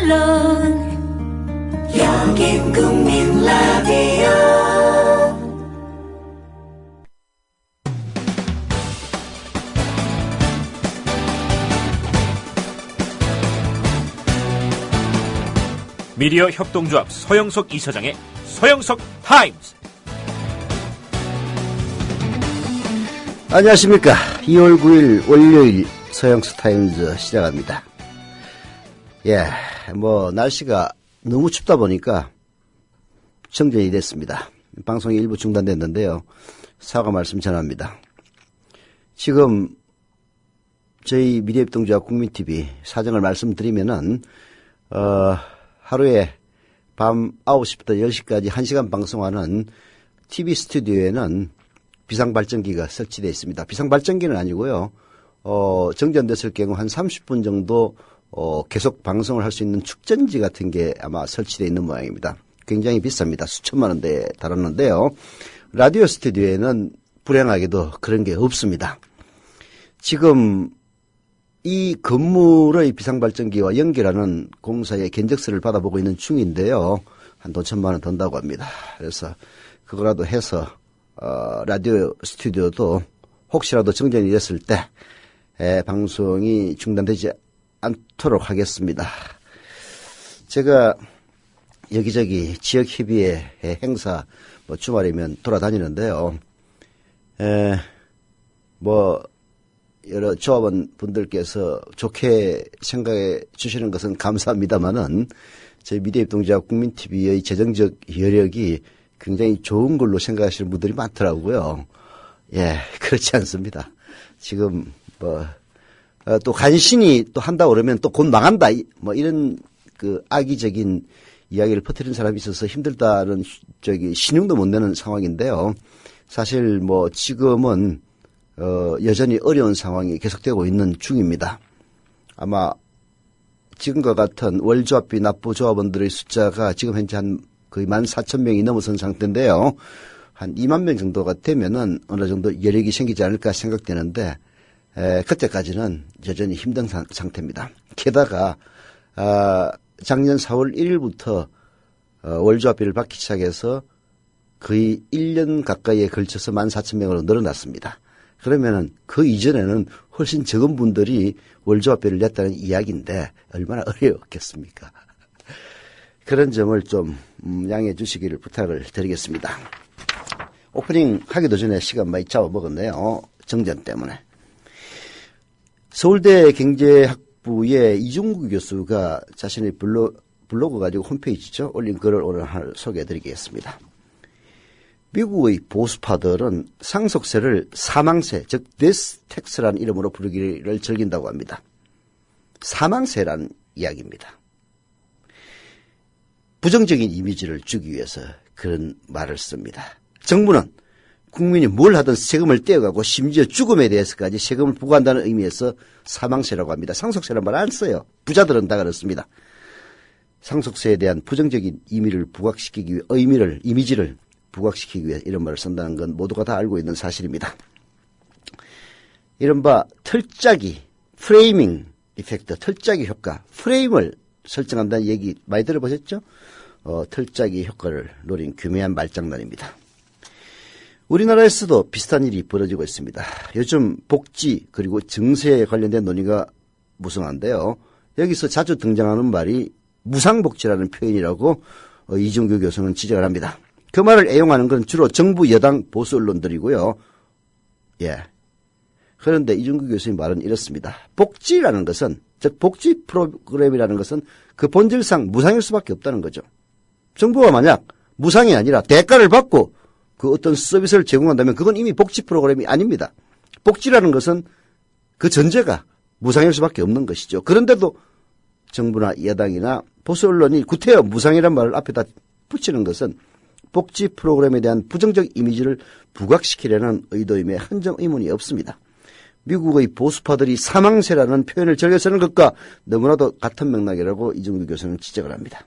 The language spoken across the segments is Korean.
물론 여긴 국민 라디오. 미디어 협동조합 서영석 이사장의 서영석 타임즈. 안녕하십니까. 2월 9일 월요일 서영석 타임즈 시작합니다. 날씨가 너무 춥다 보니까 정전이 됐습니다. 방송이 일부 중단됐는데요. 사과 말씀 전합니다. 지금 저희 미디어협동조합 국민TV 사정을 말씀드리면은 하루에 밤 9시부터 10시까지 1시간 방송하는 TV 스튜디오에는 비상발전기가 설치되어 있습니다. 비상발전기는 아니고요. 정전됐을 경우 한 30분 정도 계속 방송을 할 수 있는 축전지 같은 게 아마 설치되어 있는 모양입니다. 굉장히 비쌉니다. 수천만 원대에 달하는데요. 라디오 스튜디오에는 불행하게도 그런 게 없습니다. 지금 이 건물의 비상발전기와 연결하는 공사의 견적서를 받아보고 있는 중인데요. 한 돈 1,000만 원 든다고 합니다. 그래서 그거라도 해서 라디오 스튜디오도 혹시라도 정전이 됐을 때 방송이 중단되지 않도록 하겠습니다. 제가 여기저기 지역협의회 행사 주말이면 돌아다니는데요. 여러 조합원 분들께서 좋게 생각해 주시는 것은 감사합니다만은 저희 미디어협동조합 국민TV의 재정적 여력이 굉장히 좋은 걸로 생각하시는 분들이 많더라고요. 그렇지 않습니다. 지금 또 간신히 또 한다고 그러면 또 곧 망한다 이런 그 악의적인 이야기를 퍼뜨리는 사람이 있어서 힘들다는 신용도 못 내는 상황인데요. 사실 지금은 여전히 어려운 상황이 계속되고 있는 중입니다. 아마 지금과 같은 월조합비 납부 조합원들의 숫자가 지금 현재 한 거의 14,000명이 넘어선 상태인데요. 한 2만 명 정도가 되면은 어느 정도 여력이 생기지 않을까 생각되는데, 그때까지는 여전히 힘든 상태입니다. 게다가, 작년 4월 1일부터, 월조합비를 받기 시작해서 거의 1년 가까이에 걸쳐서 14,000명으로 늘어났습니다. 그러면은 그 이전에는 훨씬 적은 분들이 월조합비를 냈다는 이야기인데 얼마나 어려웠겠습니까? 그런 점을 좀 양해해 주시기를 부탁을 드리겠습니다. 오프닝 하기도 전에 시간 많이 잡아먹었네요. 정전 때문에. 서울대 경제학부의 이중구 교수가 자신의 블로그 가지고 홈페이지죠. 올린 글을 오늘 소개해 드리겠습니다. 미국의 보수파들은 상속세를 사망세, 즉 데스 텍스라는 이름으로 부르기를 즐긴다고 합니다. 사망세라는 이야기입니다. 부정적인 이미지를 주기 위해서 그런 말을 씁니다. 정부는 국민이 뭘 하든 세금을 떼어가고 심지어 죽음에 대해서까지 세금을 부과한다는 의미에서 사망세라고 합니다. 상속세란 말 안 써요. 부자들은 다 그렇습니다. 상속세에 대한 부정적인 의미를 부각시키기 위해 이미지를 부각시키기 위해 이런 말을 쓴다는 건 모두가 다 알고 있는 사실입니다. 이른바 털짜기, 프레이밍 이펙트, 털짜기 효과, 프레임을 설정한다는 얘기 많이 들어보셨죠? 털짜기 효과를 노린 교묘한 말장난입니다. 우리나라에서도 비슷한 일이 벌어지고 있습니다. 요즘 복지 그리고 증세에 관련된 논의가 무성한데요. 여기서 자주 등장하는 말이 무상복지라는 표현이라고 이중규 교수는 지적을 합니다. 그 말을 애용하는 건 주로 정부 여당 보수 언론들이고요. 그런데 이중규 교수의 말은 이렇습니다. 복지라는 것은, 즉 복지 프로그램이라는 것은 그 본질상 무상일 수밖에 없다는 거죠. 정부가 만약 무상이 아니라 대가를 받고 그 어떤 서비스를 제공한다면 그건 이미 복지 프로그램이 아닙니다. 복지라는 것은 그 전제가 무상일 수밖에 없는 것이죠. 그런데도 정부나 여당이나 보수 언론이 구태여 무상이라는 말을 앞에다 붙이는 것은 복지 프로그램에 대한 부정적 이미지를 부각시키려는 의도임에 한 점 의문이 없습니다. 미국의 보수파들이 사망세라는 표현을 즐겨 쓰는 것과 너무나도 같은 맥락이라고 이중규 교수는 지적을 합니다.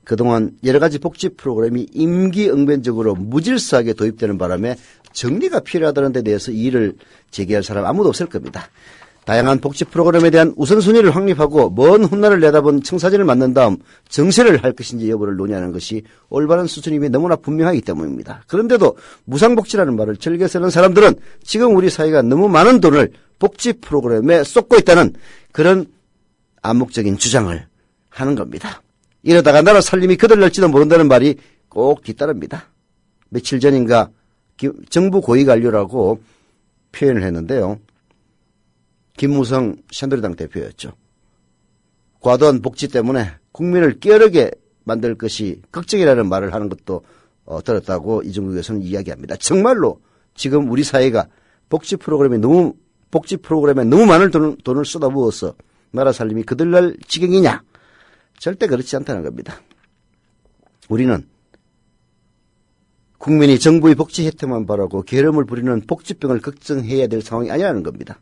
그동안 여러 가지 복지 프로그램이 임기응변적으로 무질서하게 도입되는 바람에 정리가 필요하다는 데 대해서 이의를 제기할 사람 아무도 없을 겁니다. 다양한 복지 프로그램에 대한 우선순위를 확립하고 먼 훗날을 내다본 청사진을 만든 다음 정세를 할 것인지 여부를 논의하는 것이 올바른 수준임이 너무나 분명하기 때문입니다. 그런데도 무상복지라는 말을 즐겨 쓰는 사람들은 지금 우리 사회가 너무 많은 돈을 복지 프로그램에 쏟고 있다는 그런 암묵적인 주장을 하는 겁니다. 이러다가 나라 살림이 거들날지도 모른다는 말이 꼭 뒤따릅니다. 며칠 전인가 정부 고위관료라고 표현을 했는데요. 김무성 새누리당 대표였죠. 과도한 복지 때문에 국민을 깨어르게 만들 것이 걱정이라는 말을 하는 것도 들었다고 이중국 교수는 이야기합니다. 정말로 지금 우리 사회가 복지 프로그램에 너무 많은 돈을 쏟아부어서 나라 살림이 거들날 지경이냐? 절대 그렇지 않다는 겁니다. 우리는 국민이 정부의 복지 혜택만 바라고 게으름을 부리는 복지병을 걱정해야 될 상황이 아니라는 겁니다.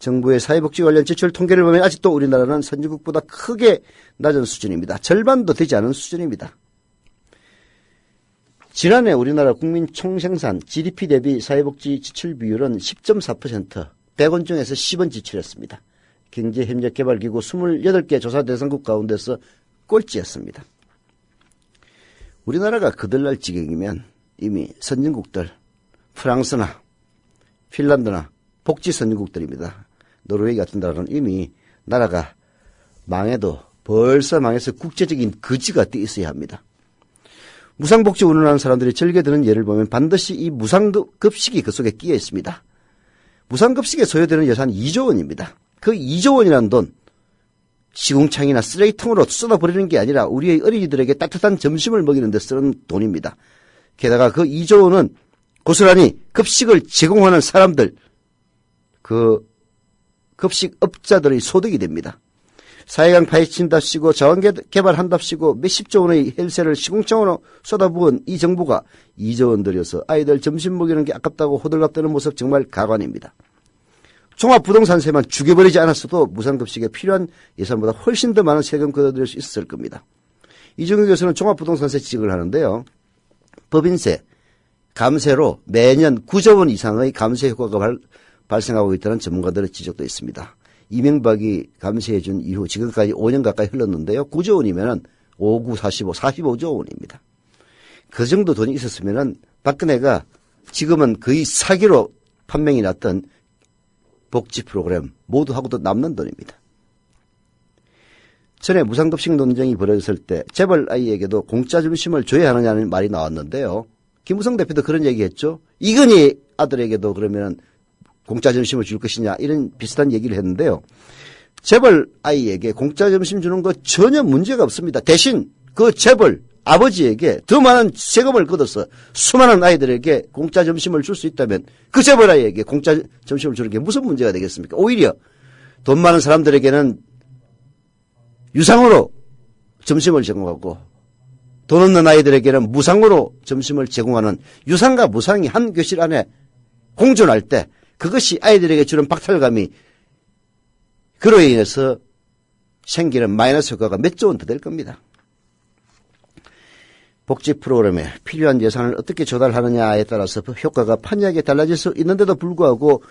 정부의 사회복지 관련 지출 통계를 보면 아직도 우리나라는 선진국보다 크게 낮은 수준입니다. 절반도 되지 않은 수준입니다. 지난해 우리나라 국민 총생산 GDP 대비 사회복지 지출 비율은 10.4%, 100원 중에서 10원 지출했습니다. 경제협력개발기구 28개 조사 대상국 가운데서 꼴찌였습니다. 우리나라가 거들날 지경이면 이미 선진국들, 프랑스나 핀란드나 복지 선진국들입니다. 노르웨이 같은 나라는 이미 나라가 망해도 벌써 망해서 국제적인 거지가 돼 있어야 합니다. 무상복지 운운하는 사람들이 즐겨드는 예를 보면 반드시 이 무상급식이 그 속에 끼어 있습니다. 무상급식에 소요되는 예산이 2조 원입니다. 그 2조 원이라는 돈 시궁창이나 쓰레기통으로 쏟아버리는 게 아니라 우리의 어린이들에게 따뜻한 점심을 먹이는 데 쓰는 돈입니다. 게다가 그 2조 원은 고스란히 급식을 제공하는 사람들, 그 급식업자들의 소득이 됩니다. 사회강 파헤친답시고 자원개발한답시고 몇십조 원의 헬세를 시궁창으로 쏟아부은 이 정부가 2조 원 들여서 아이들 점심 먹이는 게 아깝다고 호들갑대는 모습 정말 가관입니다. 종합부동산세만 죽여버리지 않았어도 무상급식에 필요한 예산보다 훨씬 더 많은 세금 걷어들일 수 있었을 겁니다. 이종규 교수는 종합부동산세 지적을 하는데요. 법인세, 감세로 매년 9조 원 이상의 감세 효과가 발생하고 있다는 전문가들의 지적도 있습니다. 이명박이 감세해준 이후 지금까지 5년 가까이 흘렀는데요. 9조 원이면 5, 9, 45조 원입니다. 그 정도 돈이 있었으면 박근혜가 지금은 거의 사기로 판명이 났던 복지 프로그램 모두 하고도 남는 돈입니다. 전에 무상급식 논쟁이 벌어졌을 때 재벌 아이에게도 공짜 점심을 줘야 하느냐는 말이 나왔는데요. 김무성 대표도 그런 얘기했죠. 이건희 아들에게도 그러면 공짜 점심을 줄 것이냐 이런 비슷한 얘기를 했는데요. 재벌 아이에게 공짜 점심 주는 거 전혀 문제가 없습니다. 대신 그 재벌 아버지에게 더 많은 세금을 걷어서 수많은 아이들에게 공짜 점심을 줄 수 있다면 그 재벌 아이에게 공짜 점심을 주는 게 무슨 문제가 되겠습니까? 오히려 돈 많은 사람들에게는 유상으로 점심을 제공하고 돈 없는 아이들에게는 무상으로 점심을 제공하는 유상과 무상이 한 교실 안에 공존할 때 그것이 아이들에게 주는 박탈감이 그로 인해서 생기는 마이너스 효과가 몇 조 원 더 될 겁니다. 복지 프로그램에 필요한 예산을 어떻게 조달하느냐에 따라서 효과가 판이하게 달라질 수 있는데도 불구하고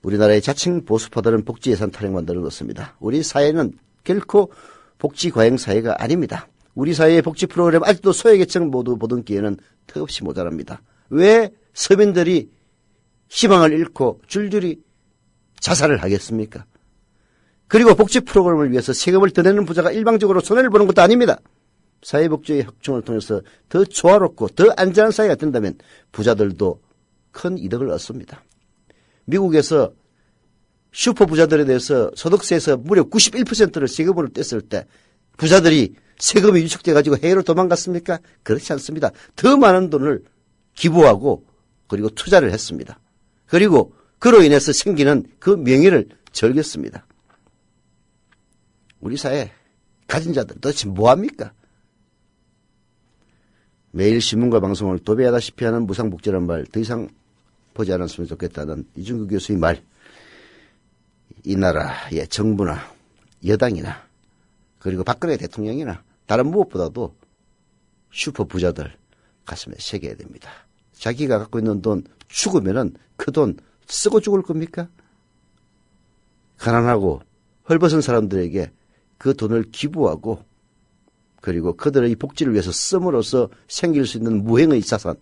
우리나라의 자칭 보수파들은 복지 예산 타령만 늘어놓습니다. 우리 사회는 결코 복지 과잉 사회가 아닙니다. 우리 사회의 복지 프로그램 아직도 소외계층 모두 보듬기에는 턱없이 모자랍니다. 왜 서민들이 희망을 잃고 줄줄이 자살을 하겠습니까? 그리고 복지 프로그램을 위해서 세금을 더 내는 부자가 일방적으로 손해를 보는 것도 아닙니다. 사회복지의 확충을 통해서 더 조화롭고 더 안전한 사회가 된다면 부자들도 큰 이득을 얻습니다. 미국에서 슈퍼 부자들에 대해서 소득세에서 무려 91%를 세금으로 뗐을 때 부자들이 세금이 유축돼 가지고 해외로 도망갔습니까? 그렇지 않습니다. 더 많은 돈을 기부하고 그리고 투자를 했습니다. 그리고 그로 인해서 생기는 그 명예를 즐겼습니다. 우리 사회 가진 자들 도대체 뭐합니까? 매일 신문과 방송을 도배하다시피 하는 무상복지란 말 더 이상 보지 않았으면 좋겠다는 이중규 교수의 말. 이 나라의 정부나 여당이나 그리고 박근혜 대통령이나 다른 무엇보다도 슈퍼 부자들 가슴에 새겨야 됩니다. 자기가 갖고 있는 돈 죽으면은 그 돈 쓰고 죽을 겁니까? 가난하고 헐벗은 사람들에게 그 돈을 기부하고 그리고 그들의 복지를 위해서 씀으로써 생길 수 있는 무형의 자산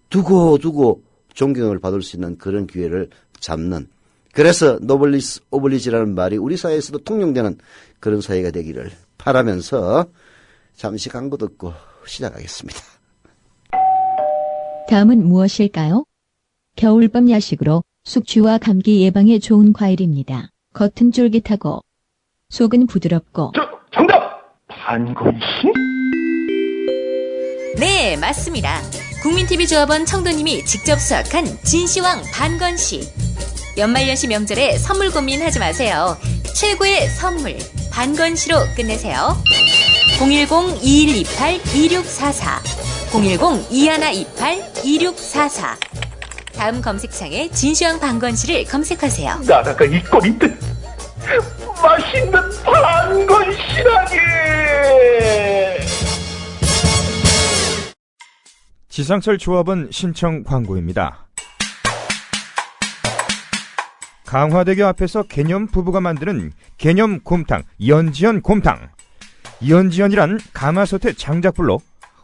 두고 존경을 받을 수 있는 그런 기회를 잡는 그래서 노블리스 오블리지라는 말이 우리 사회에서도 통용되는 그런 사회가 되기를 바라면서 잠시 광고 듣고 시작하겠습니다. 다음은 무엇일까요? 겨울밤 야식으로 숙취와 감기 예방에 좋은 과일입니다. 겉은 쫄깃하고 속은 부드럽고 정답! 반건신? 네, 맞습니다. 국민TV조합원 청도님이 직접 수확한 진시황 반건시. 연말연시 명절에 선물 고민하지 마세요. 최고의 선물 반건시로 끝내세요. 010-2128-2644 010-2128-2644 다음 검색창에 진시황 반건시를 검색하세요. 나라가 이 꼴인 듯 맛있는 반건시라니. 지상철 조합원 신청 광고입니다. 강화대교 앞에서 개념 부부가 만드는 개념 곰탕 연지연 곰탕. 연지연이란 가마솥의 장작불로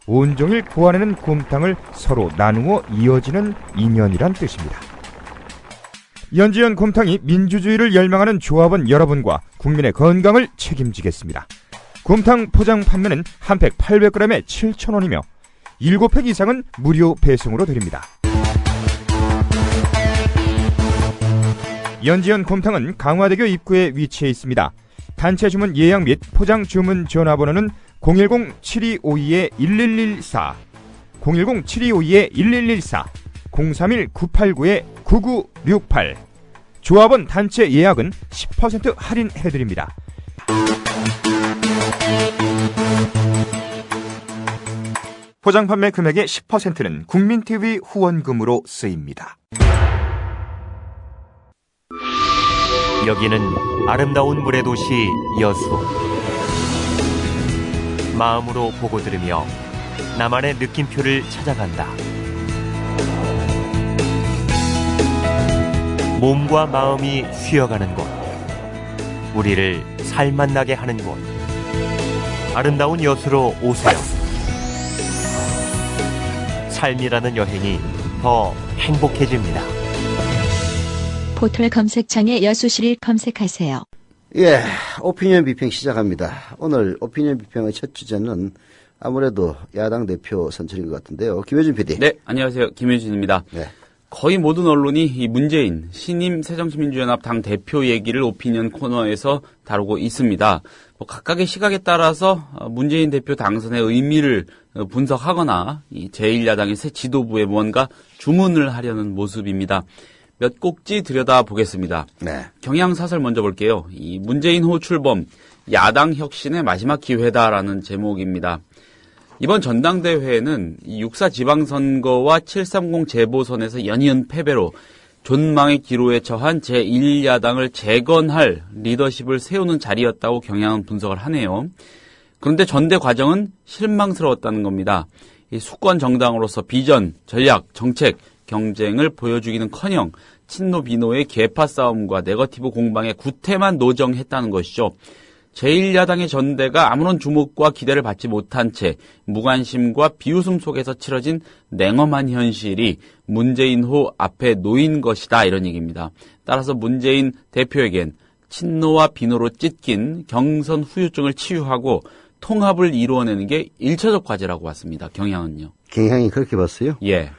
온종일 구워내는 곰탕을 서로 나누어 이어지는 인연이란 뜻입니다. 연지연 곰탕이 민주주의를 열망하는 조합원 여러분과 국민의 건강을 책임지겠습니다. 곰탕 포장 판매는 한 팩 800g에 7,000원이며 7팩 이상은 무료 배송으로 드립니다. 연지연 곰탕은 강화대교 입구에 위치해 있습니다. 단체 주문 예약 및 포장 주문 전화번호는 010-7252-1114 010-7252-1114 031-989-9968 조합원 단체 예약은 10% 할인해드립니다. 포장 판매 금액의 10%는 국민TV 후원금으로 쓰입니다. 여기는 아름다운 물의 도시 여수. 마음으로 보고 들으며 나만의 느낌표를 찾아간다. 몸과 마음이 쉬어가는 곳. 우리를 살맛나게 하는 곳. 아름다운 여수로 오세요. 삶이라는 여행이 더 행복해집니다. 포털 검색창에 여수시를 검색하세요. 예, 오피니언 비평 시작합니다. 오늘 오피니언 비평의 첫 주제는 아무래도 야당 대표 선출인 것 같은데요. 김효준 PD. 네, 안녕하세요. 김효준입니다. 네. 거의 모든 언론이 이 문재인 신임 새정치민주연합 당 대표 얘기를 오피니언 코너에서 다루고 있습니다. 각각의 시각에 따라서 문재인 대표 당선의 의미를 분석하거나 이 제1야당의 새 지도부에 뭔가 주문을 하려는 모습입니다. 몇 꼭지 들여다보겠습니다. 네. 경향사설 먼저 볼게요. 이 문재인호 출범 야당 혁신의 마지막 기회다라는 제목입니다. 이번 전당대회는 6.4 지방선거와 7.30 재보선에서 연이은 패배로 존망의 기로에 처한 제1야당을 재건할 리더십을 세우는 자리였다고 경향은 분석을 하네요. 그런데 전대 과정은 실망스러웠다는 겁니다. 이 수권 정당으로서 비전, 전략, 정책, 경쟁을 보여주기는커녕 친노 비노의 계파 싸움과 네거티브 공방에 구태만 노정했다는 것이죠. 제1야당의 전대가 아무런 주목과 기대를 받지 못한 채 무관심과 비웃음 속에서 치러진 냉엄한 현실이 문재인호 앞에 놓인 것이다 이런 얘기입니다. 따라서 문재인 대표에겐 친노와 비노로 찢긴 경선 후유증을 치유하고 통합을 이루어내는 게 1차적 과제라고 봤습니다. 경향은요. 경향이 그렇게 봤어요? 예.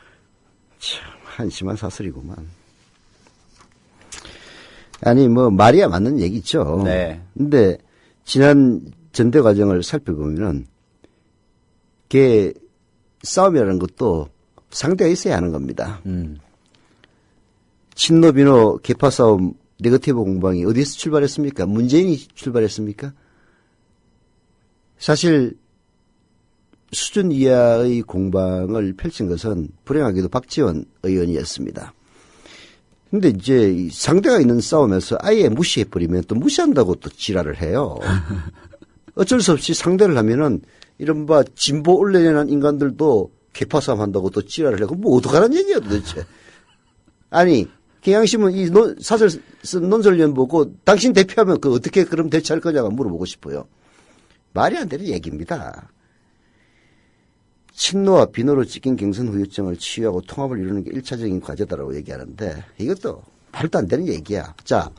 참 한심한 사설이구만. 아니 말이야 맞는 얘기죠. 네. 근데 지난 전대 과정을 살펴보면은 걔 싸움이라는 것도 상대가 있어야 하는 겁니다. 친노 비노 계파 싸움 네거티브 공방이 어디서 출발했습니까? 문재인이 출발했습니까? 사실 수준 이하의 공방을 펼친 것은 불행하게도 박지원 의원이었습니다. 근데 이제 상대가 있는 싸움에서 아예 무시해버리면 또 무시한다고 또 지랄을 해요. 어쩔 수 없이 상대를 하면은 이른바 진보 올려내는 인간들도 개파 싸움 한다고 또 지랄을 해요. 그럼 뭐 어떡하라는 얘기야 도대체. 아니 경향신문 이 사설 쓴 논설위원 보고 당신 대표하면 그 어떻게 그럼 대처할 거냐고 물어보고 싶어요. 말이 안 되는 얘기입니다. 친노와 비노로 찍힌 경선 후유증을 치유하고 통합을 이루는 게 1차적인 과제다라고 얘기하는데 이것도 말도 안 되는 얘기야. 자,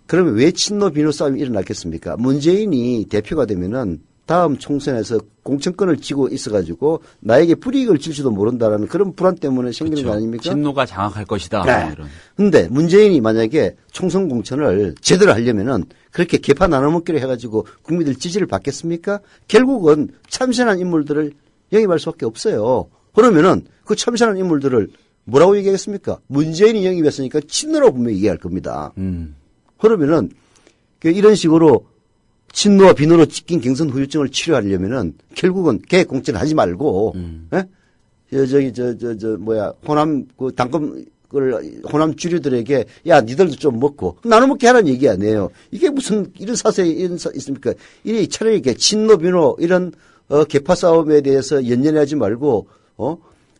그러면 왜 친노 비노 싸움이 일어났겠습니까? 문재인이 대표가 되면은 다음 총선에서 공천권을 쥐고 있어가지고 나에게 불이익을 줄지도 모른다라는 그런 불안 때문에 생기는 그렇죠. 거 아닙니까? 친노가 장악할 것이다. 네. 이런. 근데 문재인이 만약에 총선 공천을 제대로 하려면은 그렇게 개파 나눠먹기로 해가지고 국민들 지지를 받겠습니까? 결국은 참신한 인물들을 영입할 수밖에 없어요. 그러면은 그 참신한 인물들을 뭐라고 얘기하겠습니까? 문재인이 영입했으니까 친노라고 분명히 얘기할 겁니다. 그러면은 이런 식으로 친노와 비노로 찍힌 경선 후유증을 치료하려면은 결국은 계획 공천을 하지 말고, 호남 호남 주류들에게 야 니들도 좀 먹고 나눠 먹게 하라는 얘기 아니에요. 이게 무슨 이런 사세에 있습니까? 이 차라리 이렇게 친노 비노 이런 개파 싸움에 대해서 연연하지 말고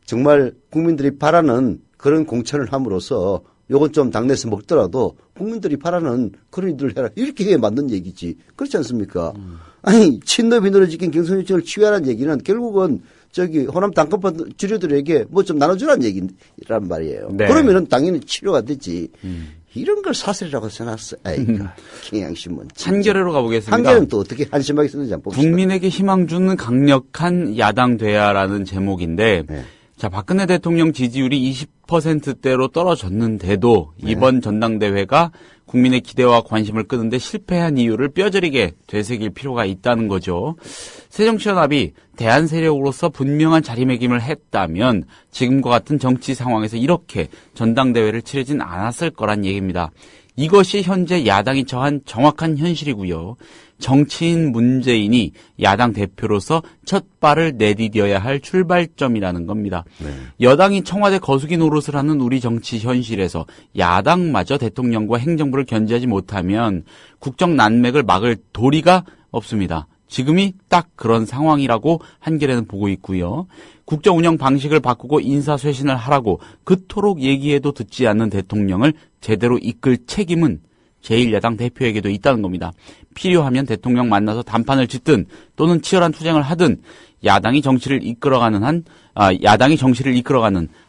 정말 국민들이 바라는 그런 공천을 함으로써 요건 좀 당내에서 먹더라도 국민들이 바라는 그런 일들을 해라. 이렇게 해야 맞는 얘기지. 그렇지 않습니까? 아니 친노 비노로 지킨 경선 유치를 치유하라는 얘기는 결국은 호남 당권파 주류들에게 뭐 좀 나눠주라는 얘기란 말이에요. 네. 그러면은 당연히 치료가 되지. 이런 걸 사설이라고 써놨어. 아이고, 경향신문. 한겨레로 가보겠습니다. 한겨레는 또 어떻게 한심하게 쓰는지 한번 봅시다. 국민에게 희망 주는 강력한 야당 돼야라는 제목인데, 네. 자, 박근혜 대통령 지지율이 20%대로 떨어졌는데도 이번 전당대회가 국민의 기대와 관심을 끄는데 실패한 이유를 뼈저리게 되새길 필요가 있다는 거죠. 새정치연합이 대안 세력으로서 분명한 자리매김을 했다면 지금과 같은 정치 상황에서 이렇게 전당대회를 치르진 않았을 거란 얘기입니다. 이것이 현재 야당이 처한 정확한 현실이고요. 정치인 문재인이 야당 대표로서 첫 발을 내디뎌야 할 출발점이라는 겁니다. 네. 여당이 청와대 거수기 노릇을 하는 우리 정치 현실에서 야당마저 대통령과 행정부를 견제하지 못하면 국정 난맥을 막을 도리가 없습니다. 지금이 딱 그런 상황이라고 한겨레는 보고 있고요. 국정 운영 방식을 바꾸고 인사쇄신을 하라고 그토록 얘기해도 듣지 않는 대통령을 제대로 이끌 책임은 제1야당 대표에게도 있다는 겁니다. 필요하면 대통령 만나서 담판을 짓든 또는 치열한 투쟁을 하든 야당이 정치를 이끌어가는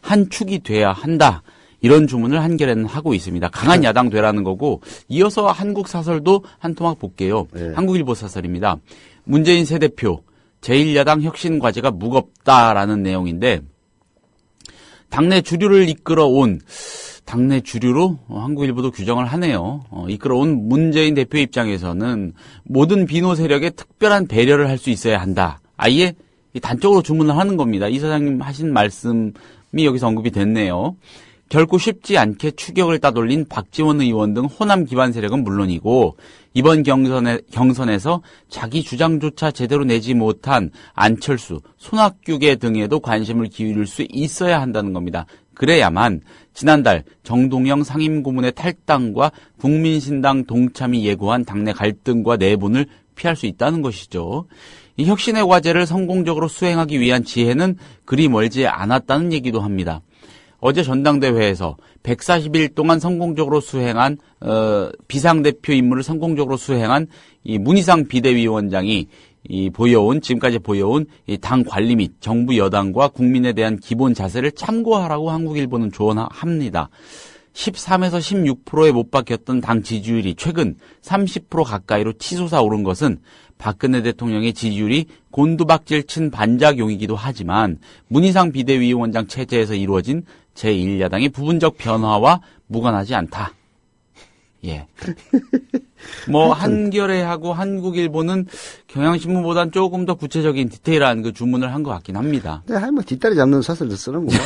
한 축이 돼야 한다. 이런 주문을 한겨레는 하고 있습니다. 강한 야당 되라는 거고 이어서 한국 사설도 한 토막 볼게요. 네. 한국일보 사설입니다. 문재인 새 대표 제1야당 혁신 과제가 무겁다라는 내용인데 당내 주류를 이끌어온 당내 주류로 한국일보도 규정을 하네요. 이끌어온 문재인 대표 입장에서는 모든 비노 세력에 특별한 배려를 할 수 있어야 한다. 아예 단적으로 주문을 하는 겁니다. 이 사장님 하신 말씀이 여기서 언급이 됐네요. 결코 쉽지 않게 추격을 따돌린 박지원 의원 등 호남 기반 세력은 물론이고 이번 경선에서 자기 주장조차 제대로 내지 못한 안철수, 손학규계 등에도 관심을 기울일 수 있어야 한다는 겁니다. 그래야만 지난달 정동영 상임고문의 탈당과 국민신당 동참이 예고한 당내 갈등과 내분을 피할 수 있다는 것이죠. 이 혁신의 과제를 성공적으로 수행하기 위한 지혜는 그리 멀지 않았다는 얘기도 합니다. 어제 전당대회에서 140일 동안 성공적으로 수행한 비상대표 임무를 성공적으로 수행한 이 문희상 비대위원장이 지금까지 보여온 이 당 관리 및 정부 여당과 국민에 대한 기본 자세를 참고하라고 한국일보는 조언합니다. 13에서 16%에 못 박혔던 당 지지율이 최근 30% 가까이로 치솟아 오른 것은 박근혜 대통령의 지지율이 곤두박질 친 반작용이기도 하지만 문희상 비대위원장 체제에서 이루어진 제1야당의 부분적 변화와 무관하지 않다. 예. 한겨레하고 한국일보는 경향신문보단 조금 더 구체적인 디테일한 그 주문을 한 것 같긴 합니다. 네, 뒷다리 잡는 사설도 쓰는구만.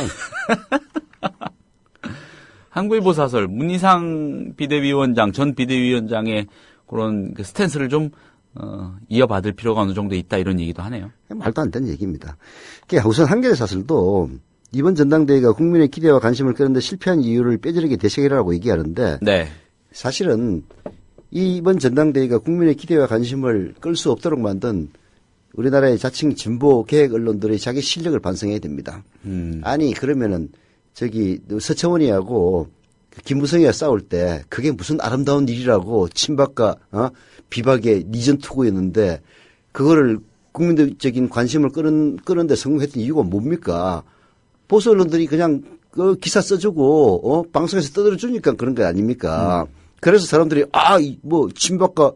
한국일보 사설, 문희상 비대위원장, 전 비대위원장의 그런 그 스탠스를 좀, 이어받을 필요가 어느 정도 있다 이런 얘기도 하네요. 말도 안 되는 얘기입니다. 우선 한겨레 사설도 이번 전당대회가 국민의 기대와 관심을 끄는데 실패한 이유를 뼈저리게 되새기라고 얘기하는데 네. 사실은 이번 전당대회가 국민의 기대와 관심을 끌 수 없도록 만든 우리나라의 자칭 진보 개혁 언론들의 자기 실력을 반성해야 됩니다. 아니 그러면은 서청원이하고 김무성이가 싸울 때 그게 무슨 아름다운 일이라고 친박과 비박의 니전 투구였는데 그거를 국민적인 관심을 끄는데 성공했던 이유가 뭡니까? 보수 언론들이 그냥 그 기사 써주고 방송에서 떠들어주니까 그런 거 아닙니까? 그래서 사람들이 뭐 친박과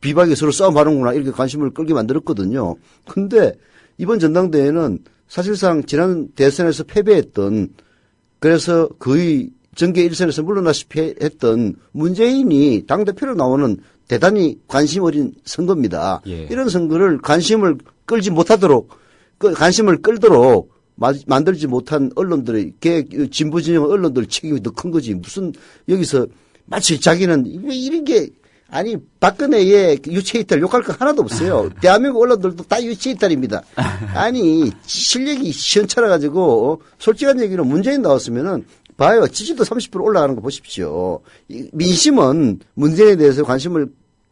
비박이 서로 싸움하는구나 이렇게 관심을 끌게 만들었거든요. 근데 이번 전당대회는 사실상 지난 대선에서 패배했던 그래서 거의 정계 1선에서 물러나시피 했던 문재인이 당대표로 나오는 대단히 관심 어린 선거입니다. 예. 이런 선거를 관심을 끌지 못하도록 관심을 끌도록 만들지 못한 언론들의 진보 진영 언론들 책임이 더 큰 거지. 무슨 여기서 마치 자기는 이런 게 아니 박근혜의 유체이탈 욕할 거 하나도 없어요. 대한민국 언론들도 다 유체이탈입니다. 아니 실력이 시원찮아 가지고 솔직한 얘기로 문재인 나왔으면은 봐요. 지지도 30% 올라가는 거 보십시오. 민심은 문재인에 대해서 관심을